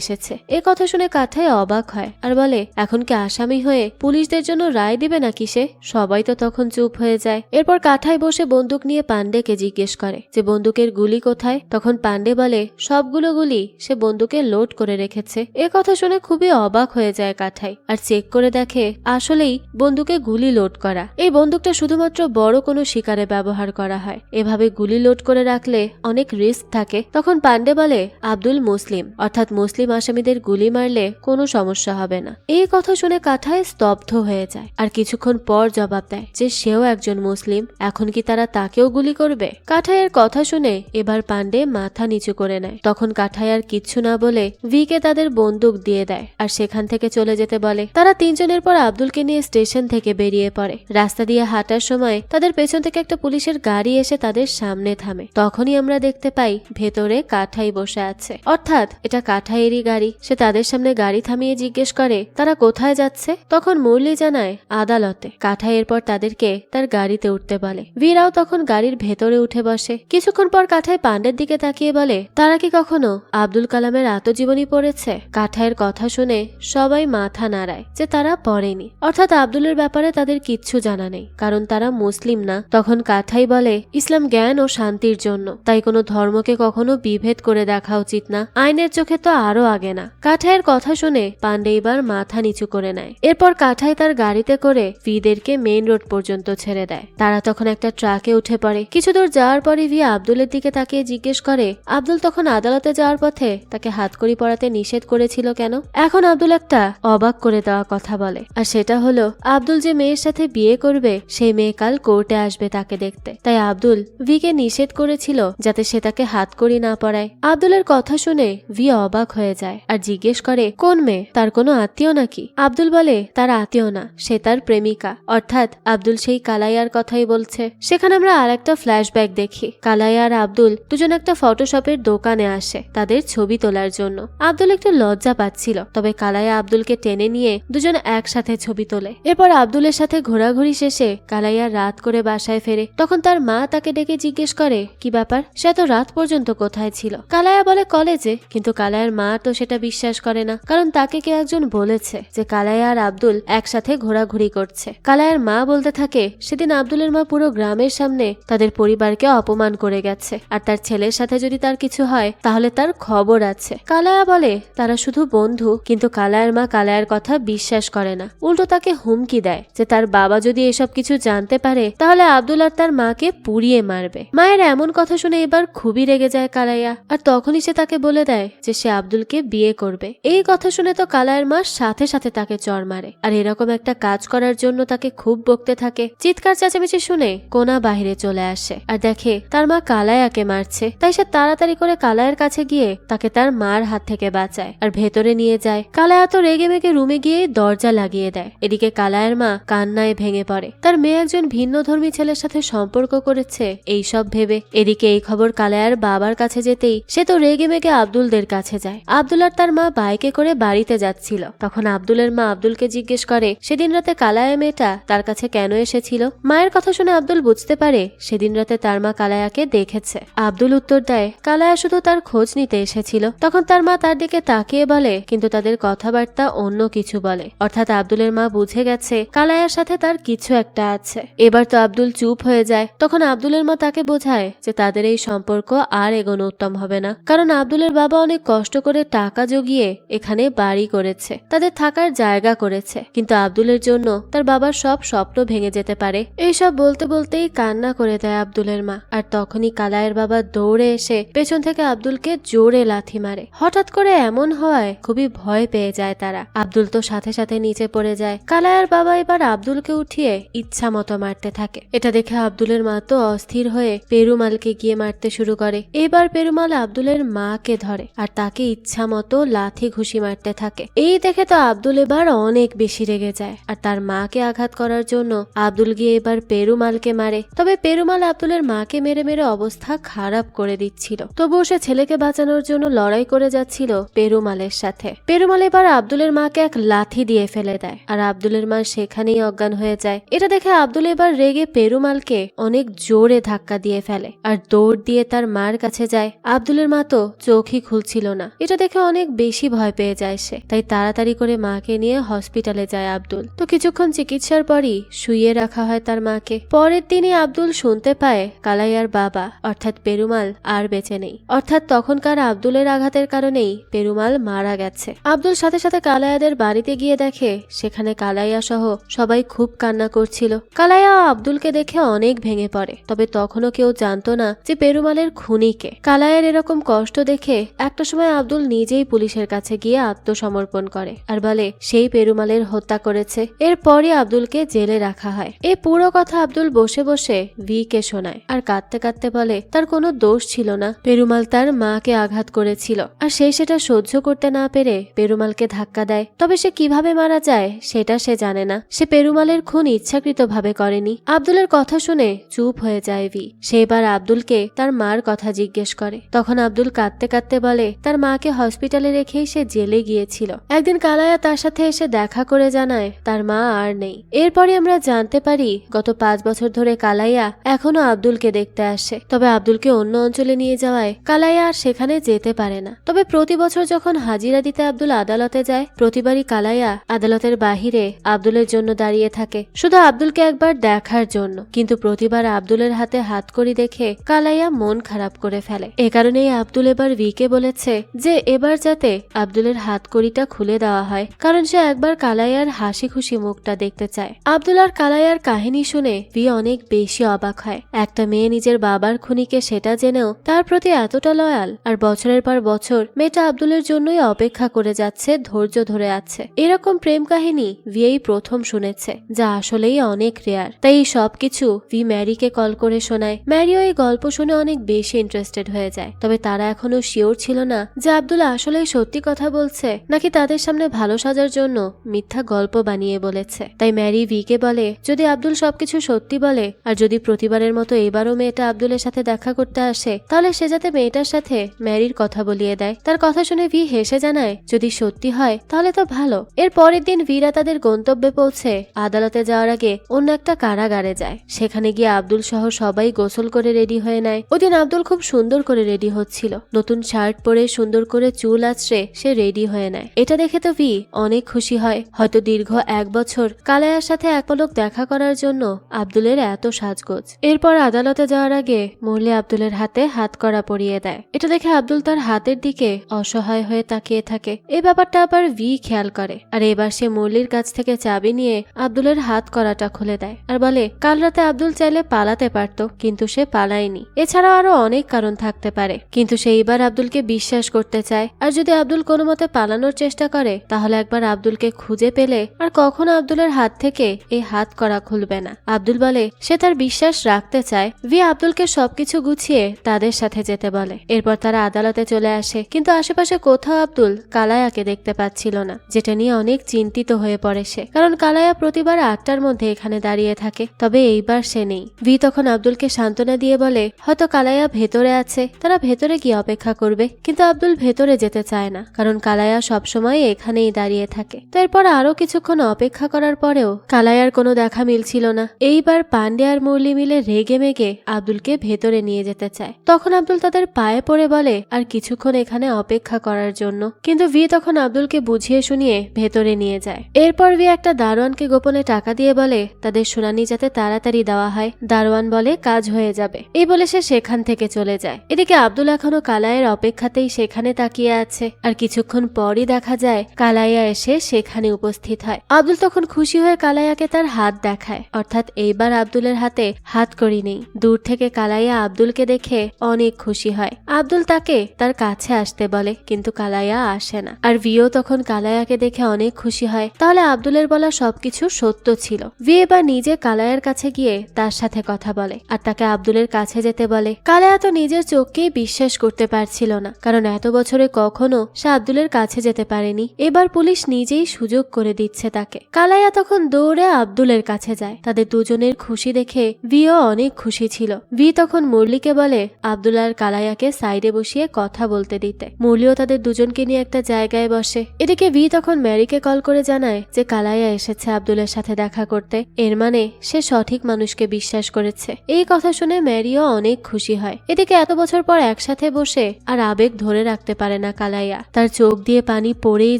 এসেছে। এ কথা শুনে কাঠাই অবাক হয় আর বলে এখন কি আসামি হয়ে পুলিশদের জন্য রায় দিবে নাকি সে? সবাই তো তখন চুপ হয়ে যায়। এরপর কাঠাই বসে বন্দুক নিয়ে পান্ডেকে জিজ্ঞেস করে যে বন্দুকের গুলি কোথায়। তখন পান্ডে বলে সবগুলো গুলি সে বন্দুকে লোড করে রেখেছে। এ কথা শুনে খুবই অবাক হয়ে যায় কাঠাই, আর চেক করে দেখে আসলেই বন্দুকে গুলি লোড করা। এই বন্দুকটা শুধুমাত্র বড় কোনো শিকারে ব্যবহার করা হয়, এভাবে গুলি লোড করে রাখলে অনেক রিস্ক থাকে। তখন পান্ডে বলে আব্দুল মুসলিম, অর্থাৎ মুসলিম আসামিদের গুলি মারলে কোনো সমস্যা হবে না। এই কথা শুনে কাঠাই স্তব্ধ হয়ে যায়, আর কিছুক্ষণ পর জবাব দেয় যে সেও একজন মুসলিম, এখন কি তারা তাকেও গুলি করবে? কাঠাইয়ের কথা শুনে এবার পান্ডে মাথা নিচু করে নেয়। তখন কাঠাই আর কিচ্ছু না বলে ভিকে তাদের বন্দুক দিয়ে দেয় আর সেখান থেকে চলে যেতে বলে। তারা তিনজনের পর আব্দুলকে নিয়ে স্টেশন থেকে বেরিয়ে পড়ে। রাস্তা দিয়ে হাঁটার সময় তাদের পেছন থেকে একটা পুলিশের গাড়ি এসে তাদের সামনে থামে। তখনই আমরা দেখতে পাই ভেতরে কাঠাই বসে আছে, অর্থাৎ এটা কাঠাইয়েরই গাড়ি। সে তাদের সামনে গাড়ি থামিয়ে জিজ্ঞেস করে তারা কোথায় যাচ্ছে। তখন মুরলি জানায় আদালতে। কাঠাই এরপর তাদেরকে তার গাড়িতে উঠতে বলে। বীরাও তখন গাড়ির ভেতরে উঠে বসে। কিছুক্ষণ পর কাঠাই পান্ডের দিকে তাকিয়ে বলে তারা কি কখনো আব্দুল কালামের আত্মজীবনী পড়েছে? কাঠাইয়ের কথা শুনে সবাই মাথা নাড়ায় যে তারা পড়েনি, অর্থাৎ আব্দুলের ব্যাপারে তাদের কিচ্ছু জানা নেই, কারণ তারা মুসলিম না। তখন কাঠাই বলে ইসলাম জ্ঞান ও শান্তির জন্য, তাই কোনো ধর্মকে কখনো বিভেদ করে দেখা উচিত না, আইনের চোখে তো আরো আগে না। কাঠাইয়ের কথা শুনে পান্ডে এবার মাথা নিচু করে নেয়। এরপর কাঠাই তার গাড়িতে করে ভিদেরকে মেইন রোড পর্যন্ত ছেড়ে দেয়। তারা তখন একটা ট্রাকে উঠে পড়ে। কিছু দূর যাওয়ার পরে ভি আব্দুলের দিকে তাকিয়ে জিজ্ঞেস করে আব্দুল তখন আদালতে যাওয়ার পথে তাকে হাতকড়ি পরাতে নিষেধ করেছিল কেন? এখন আব্দুল একটা অবাক করে দেওয়া কথা বলে, আর সেটা হলো আব্দুল যে মেয়ের সাথে বিয়ে করবে সেই মেয়ে কাল কোর্টে আসবে তাকে দেখতে, তাই আব্দুল ভিকে নিষেধ করেছিল যাতে সে তাকে হাতকড়ি না পরায়। আব্দুলের কথা শুনে ভি অবাক হয়ে যায় আর জিজ্ঞেস করে কোন মেয়ে, তার কোনো আত্মীয় নাকি? আব্দুল বলে তার আত্মীয় না, সে তার প্রেমিকা, অর্থাৎ আব্দুল সেই কালাইয়ার কথাই বলছে। সেখানে আমরা আরেকটা ফ্ল্যাশব্যাক দেখি। কালাইয়া আর আব্দুল দুজন একটা ফটোশপের দোকানে আসে তাদের ছবি তোলার জন্য। আব্দুল একটু লজ্জা পাচ্ছিল, তবে কালাইয়া আব্দুলকে টেনে নিয়ে দুজন একসাথে ছবি তোলে। এরপর আব্দুলের সাথে ঘোরাঘুরি শেষে কালাইয়া রাত করে বাসায় ফেরে। তখন তার মা তাকে ডেকে জিজ্ঞেস করে কি ব্যাপার, সে তো রাত পর্যন্ত কোথায় ছিল? কালাইয়া বলে কলেজে, কিন্তু কালাইয়ার মা তো সেটা বিশ্বাস করে না, কারণ তাকে কেউ একজন বলেছে যে কালাইয়া আর আব্দুল একসাথে ঘোরাঘুরি করছে। কালাইয়ার মা বলতে থাকে সেদিন আব্দুলের মা পুরো গ্রামের সামনে তাদের পরিবারকে অপমান করে গেছে, আর তার ছেলের সাথে যদি তার কিছু হয় তাহলে তার খবর আছে। কালাইয়া বলে তারা শুধু বন্ধু, কিন্তু কালাইয়ার মা কালাইয়ার কথা বিশ্বাস করে না, উল্টো তাকে হুমকি দেয় যে তার বাবা যদি এসব কিছু জানতে পারে তাহলে আব্দুল আর তার মাকে পুড়িয়ে মারবে। মায়ের এমন কথা শুনে এবার খুবই রেগে যায় কালাইয়া, আর তখনই সে তাকে বলে দেয় যে সে আব্দুলকে বিয়ে করবে। এই কথা শুনে তো কালাইয়ার মা সাথে সাথে তাকে চড় মারে, আর এরকম একটা কাজ করার জন্য তাকে খুব বকতে থাকে। চিৎকার চেঁচামেচি শুনে কোনা বাহিরে চলে আসে আর দেখে তার মা কালাইয়াকে মারছে, তাই সে তাড়াতাড়ি করে কালাইয়ের কাছে গিয়ে তাকে তার মার হাত থেকে বাঁচায় আর ভেতরে নিয়ে যায়। কালাইয়া তো রেগে মেগে রুমে গিয়ে দরজা লাগিয়ে দেয়। এদিকে কালাইয়ের মা কান্নায় ভেঙে পড়ে, তার মেয়ে একজন ভিন্ন ধর্মী ছেলের সাথে সম্পর্ক করেছে এইসব ভেবে। এদিকে এই খবর কালাইয়ার বাবার কাছে যেতেই সে তো রেগে মেগে আব্দুলদের কাছে যায়। আব্দুল আর তার মা বাইকে করে বাড়িতে যাচ্ছিল। তখন আব্দুলের মা আব্দুলকে জিজ্ঞেস করে সেদিন রাতে কালাইয়া মেয়েটা তার কাছে কেন এসেছিল। মায়ের কথা শুনে আব্দুল বুঝতে পারে সেদিন রাতে তার মা কালাইয়াকে দেখেছে। আব্দুল উত্তর দেয় কালাইয়া শুধু তার খোঁজ নিতে এসেছিল। তখন তার মা তার দিকে তাকিয়ে বলে কিন্তু তাদের কথাবার্তা অন্য কিছু বলে, অর্থাৎ আব্দুলের মা বুঝে গেছে কালাইয়ার সাথে তার কিছু একটা আছে। এবার তো আব্দুল চুপ হয়ে যায়। তখন আব্দুলের মা তাকে বোঝায় যে তাদের এই সম্পর্ক আর এগোনো উত্তম হবে না, কারণ আব্দুলের বাবা অনেক কষ্ট করে টাকা জগিয়ে এখানে বাড়ি করেছে, তাদের থাকার জায়গা করেছে, কিন্তু আব্দুলের জন্য তার বাবার সব স্বপ্ন ভেঙে যেতে পারে। এইসব বলতে বলতেই কান্না করে দেয় আব্দুলের মা। আর তখনই কালাইয়ের বাবা দৌড়ে এসে পেছন থেকে আব্দুলকে জোরে লাথি মারে। হঠাৎ করে এমন হওয়ায় খুবই ভয় পেয়ে যায় তারা। আব্দুল তো সাথে সাথে নিচে পড়ে যায়। কালাইয়ের বাবা এবার আব্দুলকে উঠিয়ে ইচ্ছা মতো মারতে থাকে। এটা দেখে আব্দুলের মা তো অস্থির হয়ে পেরুমালকে গিয়ে মারতে শুরু করে। এবার পেরুমাল আব্দুলের মাকে ধরে আর তাকে ইচ্ছা মতো লাথি ঘুষি মারতে থাকে। এই দেখে তো আব্দুল এবার অনেক বেশি রেগে যায় আর তার মাকে আঘাত করার জন্য আব্দুল গিয়ে এবার পেরুমালকে মারে। তবে পেরুমাল আব্দুলের মাকে মেরে মেরে অবস্থা খারাপ করে দিচ্ছিল। তবুও সে ছেলেকে বাঁচানোর জন্য লড়াই করে যাচ্ছিল পেরুমালের সাথে। পেরুমাল এবার আব্দুলের মাকে এক লাথি দিয়ে ফেলে দেয় আর আব্দুলের মা সেখানেই অজ্ঞান হয়ে যায়। এটা দেখে আব্দুল এবার রেগে পেরুমালকে অনেক জোরে ধাক্কা দিয়ে ফেলে আর দৌড় দিয়ে তার মার কাছে যায়। আব্দুলের মা তো চোখই খুলছিল না। এটা দেখে অনেক বেশি ভয় পেয়ে যায় সে, তাই তাড়াতাড়ি করে মাকে নিয়ে হসপিটালে যায় আব্দুল। তো কিছুক্ষণ চিকিৎসার পরই শুইয়ে রাখা হয় তার মাকে। পরের দিনই আব্দুল শুনতে পায় কালাইয়ার বাবা অর্থাৎ পেরুমাল আর বেঁচে নেই, অর্থাৎ তখনকার আব্দুলের আঘাতের কারণেই পেরুমাল মারা গেছে। আব্দুল সাথে সাথে কালাইয়াদের বাড়িতে গিয়ে দেখে সেখানে কালাইয়া সহ সবাই খুব কান্না করছিল। কালাইয়া আব্দুলকে দেখে অনেক ভেঙে পড়ে। তবে তখনও কেউ জানতো না যে পেরুমালের খুনিকে। কালাইয়ার এরকম কষ্ট দেখে একটা সময় আব্দুল নিজেই পুলিশের কাছে গিয়ে আত্মসমর্পণ করে আর বলে সেই পেরুমালের হত্যা করেছে। এরপরই আব্দুলকে জেলে রাখা হয়। এই পুরো কথা আব্দুল বসে বসে ভি কে শোনায় আর কাঁদতে কাঁদতে বলে তার কোনো দোষ ছিল না, পেরুমাল তার মাকে আঘাত করেছিল আর সে সেটা সহ্য করতে না পেরে পেরুমালকে ধাক্কা দেয়। তবে সে কিভাবে মারা যায় সেটা সে জানে না। সে পেরুমালের খুন ইচ্ছাকৃতভাবে করেনি। আব্দুলের কথা শুনে চুপ হয়ে যায় ভি। সে এবার আব্দুলকে তার মার কথা জিজ্ঞেস করে। তখন আব্দুল কাঁদতে কাঁদতে বলে তার মাকে হসপিটালে রেখেই সে জেলে গিয়েছিল। একদিন কালাইয়া তার সাথে এসে দেখা করে জানায় তার মা আর নেই। এরপরে আমরা জানতে পারি গত 5 বছর ধরে কালাইয়া এখনো আব্দুলকে দেখতে আসে। তবে আব্দুলকে অন্য অঞ্চলে নিয়ে যাওয়ায় কালাইয়া আর সেখানে যেতে পারে না। তবে প্রতি বছর যখন হাজিরা দিতে আব্দুল আদালতে যায়, প্রতিবারই কালাইয়া আদালতের বাহিরে আব্দুলের জন্য দাঁড়িয়ে থাকে, শুধু আব্দুলকে একবার দেখার জন্য। কিন্তু প্রতিবার আব্দুলের হাতে হাতকড়ি দেখে কালাইয়া মন খারাপ করে ফেলে। এ কারণেই আব্দুল এবার ভিকে বলেছে যে এবার যাতে আব্দুলের হাতকড়িটা খুলে দেওয়া হয়, কারণ সে একবার কালাইয়ার হাসি খুশি মুখটা দেখতে চায়। আব্দুল আর কালাইয়ার কাহিনী শুনে ভি অনেক বেশি অবাক হয়। একটা মেয়ে নিজের বাবার খুনিকে সেটা জেনেও তার প্রতি এতটা লয়াল, আর বছরের পর বছর মেয়েটা আব্দুলের জন্যই অপেক্ষা করে যাচ্ছে, ধৈর্য ধরে আছে। এরকম প্রেম কাহিনী ভি এই প্রথম শুনেছে, যা আসলেই অনেক রেয়ার। তাই এই সবকিছু ভি ম্যারিকে কল করে শোনায়। ম্যারিও এই গল্প শুনে অনেক বেশি ইন্টারেস্টেড হয়ে যায়। তবে তারা এখনো শিওর ছিল না যে আব্দুল আসলেই সত্যি কথা বলছে নাকি তাদের সামনে ভালো সাজার জন্য মিথ্যা গল্প বানিয়ে বলেছে। তাই ম্যারি ভিকে বলে যদি আব্দুল সবকিছু সত্যি বলে আর যদি প্রতিবারের মতো এবারও মেয়েটা আব্দুলের সাথে দেখা করতে আসে, তাহলে সে যাতে মেয়েটার সাথে ম্যারির কথা বলিয়ে দেয়। তার কথা শুনে ভি হেসে জানায় যদি সত্যি হয় তাহলে তো ভালো। এর পরের দিন ভিরা তাদের গন্তব্যে পৌঁছে আদালতে যাওয়ার আগে অন্য একটা কারাগারে যায়। সেখানে গিয়ে আব্দুল সহ সবাই গোসল করে রেডি হয়ে নেয়। ওদিন আব্দুল খুব সুন্দর করে রেডি হচ্ছিল। নতুন শার্ট পরে সুন্দর করে চুল আঁচড়ে সে রেডি হয়ে নেয়। এটা দেখে তো ভি অনেক খুশি হয়। হয়তো দীর্ঘ 1 বছর কালাইয়ার সাথে এক পলক দেখা করার জন্য আব্দুলের এত সাজগোজ। এরপর আদালতে যাওয়ার আগে মুরলি আব্দুলের হাতে হাতকড়া পরিয়ে দেয়। এটা দেখে আব্দুল তার হাতের দিকে অসহায় হয়ে তাকিয়ে থাকে। এই ব্যাপারটা আবার ভি খেয়াল করে আর এবার সে মুরলির কাছ থেকে চাবি নিয়ে আব্দুলের হাতকড়াটা খুলে দেয় আর বলে কাল রাতে আব্দুল চাইলে পালাতে পারত, কিন্তু সে পালায়নি। এছাড়াও আরো অনেক কারণ থাকতে পারে, কিন্তু সে এবার আব্দুলকে বিশ্বাস করতে চায়। আর যদি আব্দুল কোনো মতে পালানোর চেষ্টা করে তাহলে একবার আব্দুলকে খুঁজে পেলে আর কখনো আব্দুলের হাত থেকে এই হাতকড়া খুলবে না। আব্দুল বলে সে তার বিশ্বাস রাখতে চায়। ভি আব্দুলকে সবকিছু গুছিয়ে তাদের সাথে যেতে বলে। এরপর তারা আদালতে চলে আসে, কিন্তু আশেপাশে কোথাও আব্দুল কালাইয়াকে দেখতে পাচ্ছিল না, যেটা নিয়ে অনেক চিন্তিত হয়ে পড়ে সে, কারণ কালাইয়া প্রতিবার 8টার মধ্যে এখানে দাঁড়িয়ে থাকে। তবে এইবার সে নেই। ভি তখন আব্দুলকে সান্ত্বনা দিয়ে বলে হয়তো কালাইয়া ভেতরে আছে, তারা ভেতরে গিয়ে অপেক্ষা করবে। কিন্তু আব্দুল ভেতরে যেতে চায় না, কারণ কালাইয়া সবসময় এখানেই দাঁড়িয়ে থাকে। তো এরপর আরো কিছুক্ষণ অপেক্ষা করার পরেও কালাইয়ার কোনো দেখা মিলছিল না। এইবার পান্ডে আর মুরলি মিলে রেগে মেগে আব্দুলকে ভেতরে নিয়ে যেতে চায়। তখন আব্দুল তাদের পায়ে পড়ে বলে আর কিছুক্ষণ এখানে অপেক্ষা করার জন্য, কিন্তু ভি তখন আব্দুলকে বুঝিয়ে শুনিয়ে ভেতরে নিয়ে যায়। এরপর ভি একটা দারোয়ানকে গোপনে টাকা দিয়ে বলে বলে তাদের শুনানি যাতে তাড়াতাড়ি দেওয়া হয়। দারোয়ান বলে কাজ হয়ে যাবে। এই বলে সে সেখান থেকে চলে যায়। এদিকে আব্দুল এখনো কালাইয়ের অপেক্ষাতেই সেখানে তাকিয়ে আছে। আর কিছুক্ষণ পরই দেখা যায় কালাইয়া এসে সেখানে উপস্থিত হয়। আব্দুল তখন খুশি হয়ে কালাইয়াকে তার হাত দেখায়, অর্থাৎ এইবার আব্দুলের হাতে হাতকড়ি নেই। দূর থেকে কালাইয়া আব্দুলকে দেখে অনেক খুশি হয়। আব্দুল তাকে তার কাছে আসতে বলে, কিন্তু কালাইয়া আসে না। আর ভিও তখন কালাইয়াকে দেখে অনেক খুশি হয়। তাহলে আব্দুলের বলা সবকিছু সত্য ছিল। ভি এবার নিজে কালাইয়ার কাছে গিয়ে তার সাথে কথা বলে আর তাকে আব্দুলের কাছে যেতে বলে। কালাইয়া তো নিজের চোখকেই বিশ্বাস করতে পারছিল না, কারণ এত বছরে কখনো সে আব্দুলের কাছে যেতে পারেনি। এবার পুলিশ নিজেই সুযোগ করে দিচ্ছে তাকে। কালাইয়া তখন দৌড়ে আব্দুলের কাছে যায়। তাদের দুজনের খুশি দেখে ভিও অনেক খুশি ছিল। ভি তখন মুরলিকে বলে আব্দুল আর কালাইয়াকে সাইডে বসিয়ে কথা বলতে দিতে। মুরলিও তাদের দুজনকে নিয়ে একটা জায়গায় বসে। এদিকে ভি তখন ম্যারিকে কল করে জানায় যে কালাইয়া এসেছে আব্দুলের সাথে দেখা করতে। এর মানে সে সঠিক মানুষকে বিশ্বাস করেছে। এই কথা শুনে ম্যারিও অনেক খুশি হয়। এদিকে এত বছর পর একসাথে বসে আর আবেগ ধরে রাখতে পারে না কালাইয়া। তার চোখ দিয়ে পানি পড়েই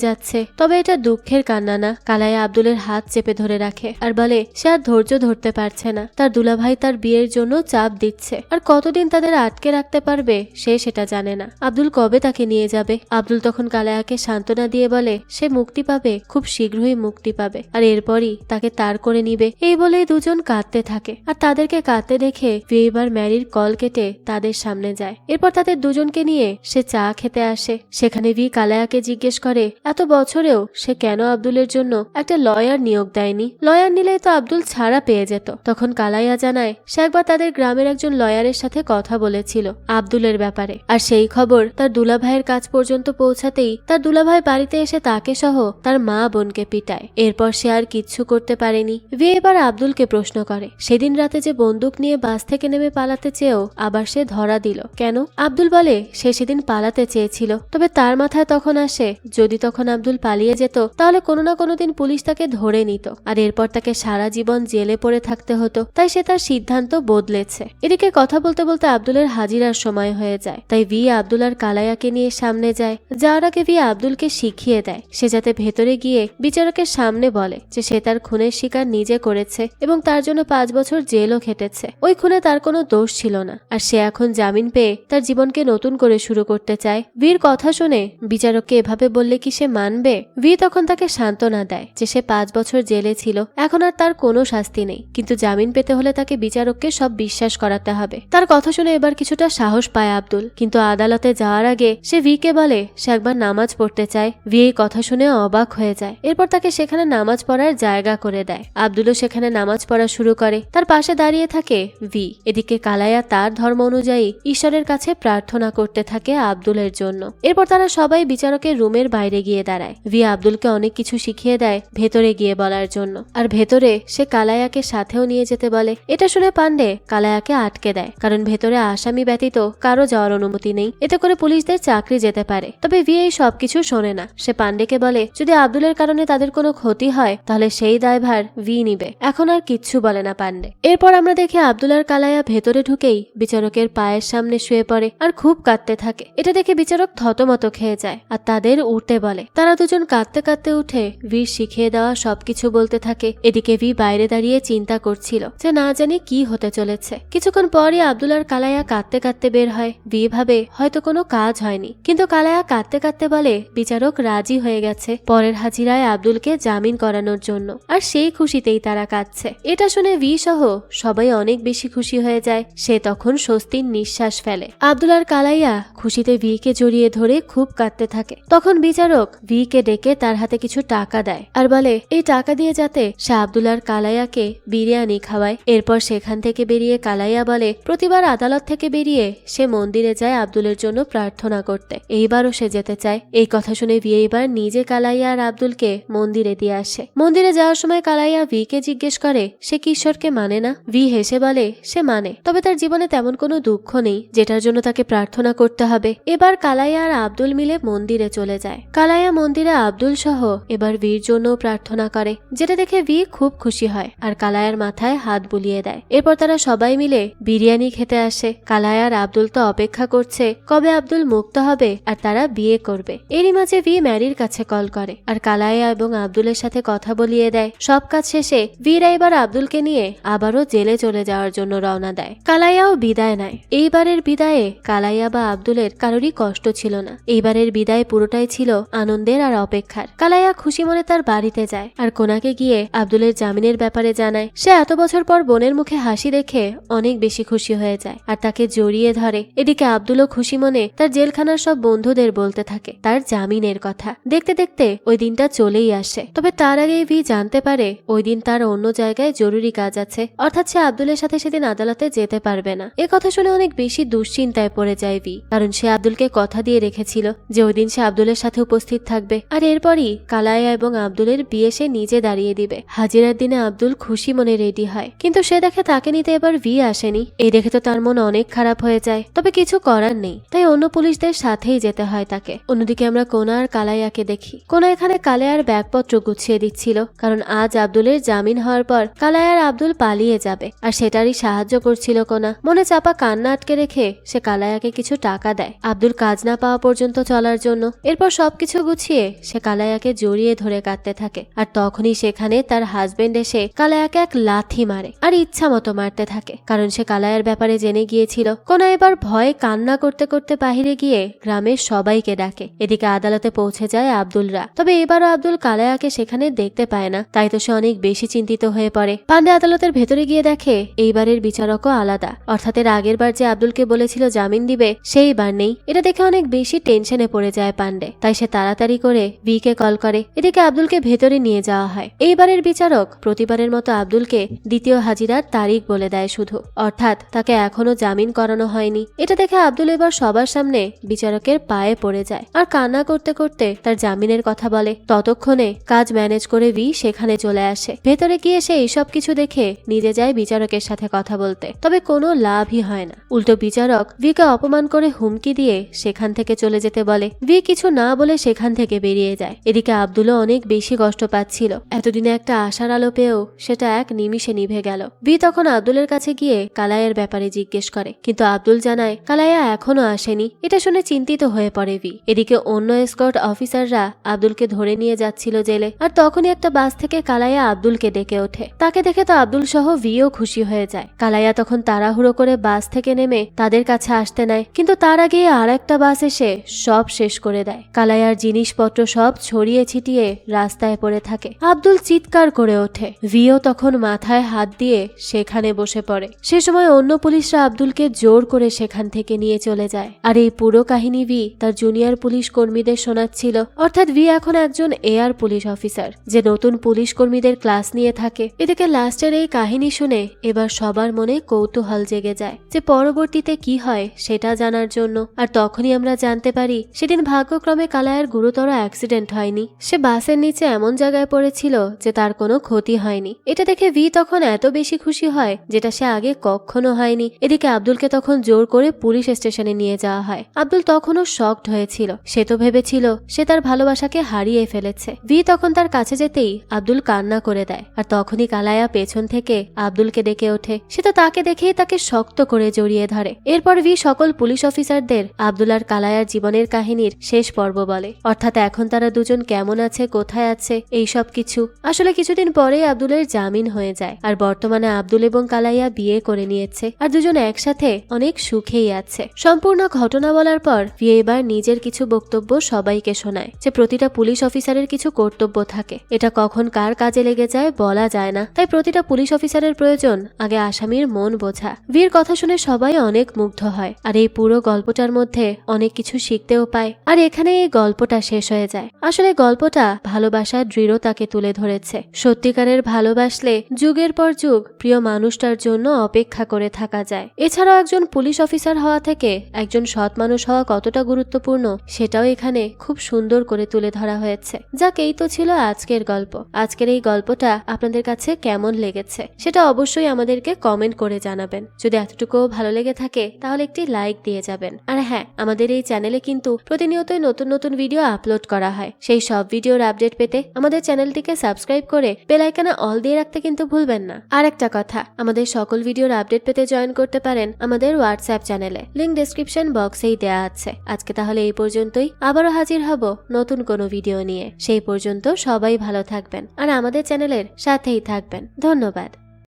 যাচ্ছে। তবে এটা দুঃখের কান্না না। কালাইয়া আব্দুলের হাত চেপে ধরে রাখে আর বলে সে আর ধৈর্য ধরতে পারছে না। তার দুলাভাই তার বিয়ের জন্য চাপ দিচ্ছে, আর কতদিন তাদের আটকে রাখতে পারবে সে সেটা জানে না। আব্দুল কবে তাকে নিয়ে যাবে? আব্দুল তখন কালাইয়াকে সান্ত্বনা দিয়ে বলে সে মুক্তি পাবে, খুব শীঘ্রই মুক্তি পাবে, আর এরপরই তাকে তার করে নিবে। এই বলেই দুজন কাঁদতে থাকে। আর তাদেরকে কাঁদতে দেখে এবার ম্যারির কল কেটে তাদের সামনে যায়। এরপর তাদের দুজনকে নিয়ে সে চা খেতে আসে। সেখানে ভি কালাইয়াকে জিজ্ঞেস করে এত বছরেও সে কেন আব্দুলের জন্য একটা লয়ার নিয়োগ দেয়নি। লয়ার নিলেই তো আব্দুল ছাড়া পেয়ে যেত। তখন কালাইয়া জানায় সে একবার তাদের গ্রামের একজন লয়ারের সাথে কথা বলেছিল আব্দুলের ব্যাপারে, আর সেই খবর তার দুলাভাইয়ের কাছ পর্যন্ত পৌঁছাতেই তার দুলাভাই বাড়িতে এসে তাকে সহ তার মা বোনকে পিটায়। এরপর সে আর কিচ্ছু করতে পারেনি। ভি এবার আব্দুলকে প্রশ্ন করে সেদিন রাতে যে বন্দুক নিয়ে বাস থেকে নেমে পালাতে চেয়েও আবার সে ধরা দিল কেন? আব্দুল বলে সে সেদিন পালাতে চেয়েছিল, তবে তার মাথায় তখন আসে যদি তখন আব্দুল পালিয়ে যেত তাহলে কোনো না কোনোদিন পুলিশ তাকে ধরে নিত, আর এরপর তাকে সারা জীবন জেলে পড়ে থাকতে হতো। তাই সে তার সিদ্ধান্ত বদলেছে। এদিকে কথা বলতে বলতে আব্দুলের হাজিরার সময় হয়ে যায়। তাই ভি আব্দুল আর কালাইয়াকে নিয়ে সামনে যায়। যাওয়ার আগে ভি আব্দুলকে শিখিয়ে দেয় সে যাতে ভেতরে গিয়ে বিচারকের সামনে বলে যে সে তার খুনের শিকার নিজে করেছে এবং তার জন্য 5 বছর জেলও খেটেছে। ওই খুনে তার কোনো দোষ ছিল না, আর সে এখন জামিন পেয়ে তার জীবনকে নতুন করে শুরু করতে চায়। ভির কথা শুনে বিচারককে এভাবে বললে কি সে মানবে? ভি তখন তাকে সান্ত্বনা দেয় যে সে 5 বছর জেলে ছিল, এখন আর তার কোনো শাস্তি নেই, কিন্তু জামিন পেতে হলে তাকে বিচারককে সব বিশ্বাস করাতে হবে। তার কথা শুনে এবার কিছুটা সাহস পায় আব্দুল, কিন্তু আদালতে যাওয়ার আগে সে ভিকে বলে সে একবার নামাজ পড়তে চায়। ভি এই কথা শুনে অবাক হয়ে যায়। এরপর তাকে সেখানে নামাজ পড়ার জায়গা করে দেয়। আব্দুলও সেখানে নামাজ পড়া শুরু করে। তার পাশে দাঁড়িয়ে থাকে ভি। এদিকে কালাইয়া তার ধর্ম অনুযায়ী ঈশ্বরের কাছে প্রার্থনা করতে থাকে আব্দুলের জন্য। এরপর তারা সবাই বিচারকের রুমের বাইরে গিয়ে দাঁড়ায়। ভি আব্দুলকে অনেক কিছু শিখিয়ে দেয় ভেতরে গিয়ে বলার জন্য, আর ভেতরে সে কালাইয়াকে সাথেও নিয়ে যেতে বলে। এটা শুনে পান্ডে কালাইয়াকে আটকে দেয়, কারণ ভেতরে আসামি ব্যতীত কারো যাওয়ার অনুমতি নেই, এতে করে পুলিশদের চাকরি যেতে পারে। তবে ভি এই সবকিছু শোনে না। সে পান্ডেকে বলে যদি আব্দুলের কারণে তাদের কোনো ক্ষতি হয় তাহলে সেই দায়ভার ভি নিবে। এখন আর কিচ্ছু বলে না পান্ডে। এরপর আমরা দেখি আব্দুল আর কালাইয়া ভেতরে ঢুকেই বিচারকের পায়ের সামনে শুয়ে পড়ে আর খুব কাঁদতে থাকে। এটা দেখে বিচারক থতমত খেয়ে যায় আর তাদের উঠতে বলে। তারা দুজন কাঁদতে কাঁদতে উঠে ভির শিখিয়ে দেওয়া সবকিছু বলতে থাকে। এদিকে ভি বাইরে দাঁড়িয়ে চিন্তা করছিল যে না জানি কি হতে চলেছে। কিছুক্ষণ পরই আব্দুল আর কালাইয়া কাঁদতে কাঁদতে বের হয়। ভি ভাবে হয়তো কোনো কাজ হয়নি, কিন্তু কালাইয়া কাঁদতে কাঁদতে বলে বিচারক রাজি হয়ে গেছে পরের হাজিরায় আব্দুলকে জামিন করানোর জন্য, আর সেই খুশিতেই তারা কাঁদছে। এটা শুনে ভি সহ সবাই অনেক বেশি খুশি হয়ে যায়। সে তখন স্বস্তির নিঃশ্বাস ফেলে। আব্দুল আর কালাইয়া খুশিতে ভিকে জড়িয়ে ধরে খুব কাঁদতে থাকে। তখন বিচারক ভিকে ডেকে তার হাতে কিছু টাকা দেয় আর বলে এই টাকা দিয়ে যাতে সে আব্দুল আর কালাইয়াকে বিরিয়ানি খাওয়ায়। এরপর সেখান থেকে বেরিয়ে কালাইয়া বলে প্রতিবার আদালত থেকে বেরিয়ে সে মন্দিরে যায় আব্দুলের জন্য প্রার্থনা করতে, এইবারও সে যেতে চায়। এই কথা শুনে ভি এইবার নিজে কালাইয়া আর আব্দুলকে মন্দিরে দিয়ে আসে। মন্দিরে যাওয়ার সময় কালাইয়া ভিকে জিজ্ঞেস করে সে কি ঈশ্বরকে মানে না? ভি হেসে বলে সে মানে, তবে তার জীবনে তেমন কোনো দুঃখ নেই যেটার জন্য তাকে প্রার্থনা করতে হবে। এবার কালাইয়া আর আব্দুল মিলে মন্দিরে চলে যায়। কালাইয়া মন্দিরে আব্দুল সহ এবার ভির জন্য প্রার্থনা করে, যেটা দেখে ভি খুব খুশি হয় আর কালাইয়ার মাথায় হাত বুলিয়ে দেয়। এরপর তারা সবাই মিলে বিরিয়ানি খেতে আসে। কালাইয়া আর আব্দুল তো অপেক্ষা করছে কবে আব্দুল মুক্ত হবে আর তারা বিয়ে করবে। এরই মাঝে ভি ম্যারির কাছে কল করে আর কালাইয়া এবং আব্দুলের সাথে কথা বলিয়ে দেয়। সব কাজ শেষ শেষে বীরা এবার আব্দুলকে নিয়ে আবারও জেলে চলে যাওয়ার জন্য রওনা দেয়। কালাইয়াও বিদায় নেয়। এইবারের বিদায়ে কালাইয়া বা আব্দুলের কারোরই কষ্ট ছিল না। এইবারের বিদায় পুরোটাই ছিল আনন্দের আর অপেক্ষার। কালাইয়া খুশি মনে তার বাড়িতে যায় আর কোনাকে গিয়ে আব্দুলের জামিনের ব্যাপারে জানায়। সে এত বছর পর বোনের মুখে হাসি দেখে অনেক বেশি খুশি হয়ে যায় আর তাকে জড়িয়ে ধরে। এদিকে আব্দুলও খুশি মনে তার জেলখানার সব বন্ধুদের বলতে থাকে তার জামিনের কথা। দেখতে দেখতে ওই দিনটা চলেই আসে। তবে তার আগে ভি জানতে পারে ওই দিন তার অন্য জায়গায় জরুরি কাজ আছে, অর্থাৎ সে আব্দুলের সাথে সেদিন আদালতে যেতে পারবে না। এ কথা শুনে অনেক বেশি দুশ্চিন্তায় পড়ে যায় ভি, কারণ সে আব্দুলকে কথা দিয়ে রেখেছিল যে ওই দিন সে আব্দুলের সাথে উপস্থিত থাকবে। আর এরপরই কালাইয়া এবং আব্দুলের বিয়ে সে নিজে দাঁড়িয়ে দিবে। হাজিরার দিনে আব্দুল খুশি মনে রেডি হয়, কিন্তু সে দেখে তাকে নিতে এবার ভি আসেনি। এই দেখে তো তার মন অনেক খারাপ হয়ে যায়। তবে কিছু করার নেই, তাই অন্য পুলিশদের সাথেই যেতে হয় তাকে। অন্যদিকে আমরা কোনা আর কালাইয়াকে দেখি। কোনা এখানে কালাইয়ার ব্যাগপত্র গুছিয়ে দিচ্ছিল, কারণ আজ আব্দুলের জামিন হওয়ার পর কালাইয়ার আব্দুল পালিয়ে যাবে আর সেটারই সাহায্য করছিল কোনা। মনে চাপা কান্না আটকে রেখে সে কালাইয়াকে কিছু টাকা দেয় আব্দুল কাজ না পাওয়া পর্যন্ত চলার জন্য। এরপর সবকিছু গুছিয়ে সে কালাইয়াকে জড়িয়ে ধরে কাঁদতে থাকে। আর তখনই সেখানে তার হাজবেন্ড এসে কালাইয়াকে এক লাথি মারে আর ইচ্ছা মতো মারতে থাকে, কারণ সে কালাইয়ার ব্যাপারে জেনে গিয়েছিল। কোনা এবার ভয়ে কান্না করতে করতে বাহিরে গিয়ে গ্রামের সবাইকে ডাকে। এদিকে আদালতে পৌঁছে যায় আব্দুলরা। তবে এবারও আব্দুল কালাইয়াকে সেখানে দেখতে পায় না, তাই তো সে অনেক বেশি চিন্তিত হয়ে পড়ে। পান্ডে আদালতের ভেতরে গিয়ে দেখে এইবারের বিচারকও আলাদা, অর্থাৎ এর আগের বার যে আব্দুলকে বলেছিল জামিন দিবে সেইবার নেই। এটা দেখে অনেক বেশি টেনশনে পড়ে যায় পান্ডে, তাই সে তাড়াতাড়ি করে ভিকে কল করে। এদিকে আব্দুলকে ভেতরে নিয়ে যাওয়া হয়। এইবারের বিচারক প্রতিবারের মতো আব্দুলকে দ্বিতীয় হাজিরার তারিখ বলে দেয় শুধু, অর্থাৎ তাকে এখনো জামিন করানো হয়নি। এটা দেখে আব্দুল এবার সবার সামনে বিচারকের পায়ে পড়ে যায় আর কান্না করতে করতে তার জামিনের কথা বলে। ততক্ষণে কাজ ম্যানেজ করে ভি সেখানে চলে আসে। ভেতরে গিয়ে সে এইসব কিছু দেখে নিজে যায় বিচারকের সাথে কথা বলতে, তবে কোনো লাভই হয় না। উল্টো বিচারক ভিকে অপমান করে হুমকি দিয়ে সেখান থেকে চলে যেতে বলে। ভি কিছু না বলে সেখান থেকে বেরিয়ে যায়। এদিকে আব্দুলও অনেক বেশি কষ্ট পাচ্ছিল। এতদিনে একটা আশার আলো পেয়েও সেটা এক নিমিষে নিভে গেল। ভি তখন আব্দুলের কাছে গিয়ে কালাইয়ের ব্যাপারে জিজ্ঞেস করে, কিন্তু আব্দুল জানায় কালাইয়া এখনো আসেনি। এটা শুনে চিন্তিত হয়ে পড়ে ভি। এদিকে অন্য এসকর্ট অফিসাররা আব্দুলকে ধরে নিয়ে যাচ্ছিল জেলে, আর তখনই একটা বাস থেকে কালাইয়া আব্দুলকে ডেকে ওঠে। তাকে দেখে তো আব্দুল সহ ভিও খুশি হয়ে যায়। কালাইয়া তখন তাড়াহুড়ো করে বাস থেকে নেমে তাদের কাছে আসতে নেয়, কিন্তু তার আগে আর একটা বাস এসে সব শেষ করে দেয়। কালাইয়ার জিনিসপত্র সব ছড়িয়ে ছিটিয়ে রাস্তায় পড়ে থাকে। আব্দুল চিৎকার করে ওঠে। ভিও তখন মাথায় হাত দিয়ে সেখানে বসে পড়ে। সে সময় অন্য পুলিশরা আব্দুলকে জোর করে সেখান থেকে নিয়ে চলে যায়। আর এই পুরো কাহিনী ভি তার জুনিয়র পুলিশ কর্মীদের শোনাচ্ছিল, অর্থাৎ ভি এখন একজন এয়ার পুলিশ অফিসার যে নতুন পুলিশ কর্মীদের ক্লাস নিয়ে থাকে। এদিকে লাস্টের এই কাহিনী শুনে এবার সবার মনে কৌতূহল জেগে যায় যে পরবর্তীতে কি হয় সেটা জানার জন্য। আর তখনই আমরা জানতে পারি সেদিন ভাগ্যক্রমে কালাইয়ার গুরুতর অ্যাক্সিডেন্ট হয়নি। সে বাসের নিচে এমন জায়গায় পড়েছিল যে তার কোনো ক্ষতি হয়নি। এটা দেখে ভি তখন এত বেশি খুশি হয় যেটা সে আগে কখনো হয়নি। এদিকে আব্দুলকে তখন জোর করে পুলিশ স্টেশনে নিয়ে যাওয়া হয়। আব্দুল তখনও শকড হয়েছিল। সে তো ভেবেছিল সে তার ভালোবাসাকে হারিয়ে ফেলেছে। ভি তখন তার কাছে যেতেই আব্দুল কান্না করে দেয়। আর তখনই কালাইয়া পেছন থেকে আব্দুলকে ডেকে ওঠে। সে তো তাকে দেখেই তাকে শক্ত করে জড়িয়ে ধরে। এরপর ভি সকল পুলিশ অফিসারদের আব্দুল আর কালাইয়ার জীবনের কাহিনীর শেষ পর্ব বলে, অর্থাৎ এখন তারা দুজন কেমন আছে, কোথায় আছে, এই সব কিছু। আসলে কিছুদিন পরেই আব্দুলের জামিন হয়ে যায় আর বর্তমানে আব্দুল এবং কালাইয়া বিয়ে করে নিয়েছে আর দুজন একসাথে অনেক সুখেই আছে। সম্পূর্ণ ঘটনা বলার পর ভি এবার নিজের কিছু বক্তব্য সবাইকে শোনায় যে প্রতিটা পুলিশ অফিসারের কিছু কর্তব্য থাকে। এটা কখন কার কাজে লেগে যায় বলা যায় না, তাই প্রতিটা পুলিশ অফিসারের প্রয়োজন আগে আসামির মন বোঝা। ভির কথা শুনে সবাই অনেক মুগ্ধ হয় আর এই পুরো গল্পটার মধ্যে অনেক কিছু শিখতেও পায়। আর এখানে এই গল্পটা শেষ হয়ে যায়। আসলে গল্পটা ভালোবাসার দৃঢ়তাকে তুলে ধরেছে। সত্যিকারের ভালোবাসলে যুগের পর যুগ প্রিয় মানুষটার জন্য অপেক্ষা করে থাকা যায়। এছাড়াও একজন পুলিশ অফিসার হওয়া থেকে একজন সৎ মানুষ হওয়া কতটা গুরুত্বপূর্ণ সেটাও এখানে খুব সুন্দর করে তুলে ধরা হয়েছে। যাক, এই তো ছিল আজকের গল্প। আজকের এই গল্পটা আপনাদের কাছে কেমন লেগেছে সেটা অবশ্যই আমাদেরকে কমেন্ট করে জানাবেন। যদি এতটুকুও ভালো লেগে থাকে তাহলে একটি লাইক দিয়ে যাবেন। আর হ্যাঁ, আমাদের এই চ্যানেলে কিন্তু প্রতিনিয়তই নতুন নতুন ভিডিও আপলোড করা হয়। সেই সব ভিডিওর আপডেট পেতে আমাদের চ্যানেলটিকে সাবস্ক্রাইব করে বেল আইকনে অল দিয়ে রাখতে কিন্তু ভুলবেন না। আর একটা কথা, আমাদের সকল ভিডিওর আপডেট পেতে জয়েন করতে পারেন আমাদের হোয়াটসঅ্যাপ চ্যানেলে, লিংক ডেসক্রিপশন বক্সেই দেয়া আছে। আজকে তাহলে এই পর্যন্তই, আবারও হাজির হব নতুন কোনো ভিডিও নিয়ে। সেই পর্যন্ত সবাই ভালো থাকবেন আর আমাদের চ্যানেল চ্যানেলের সাথেই থাকবেন। ধন্যবাদ।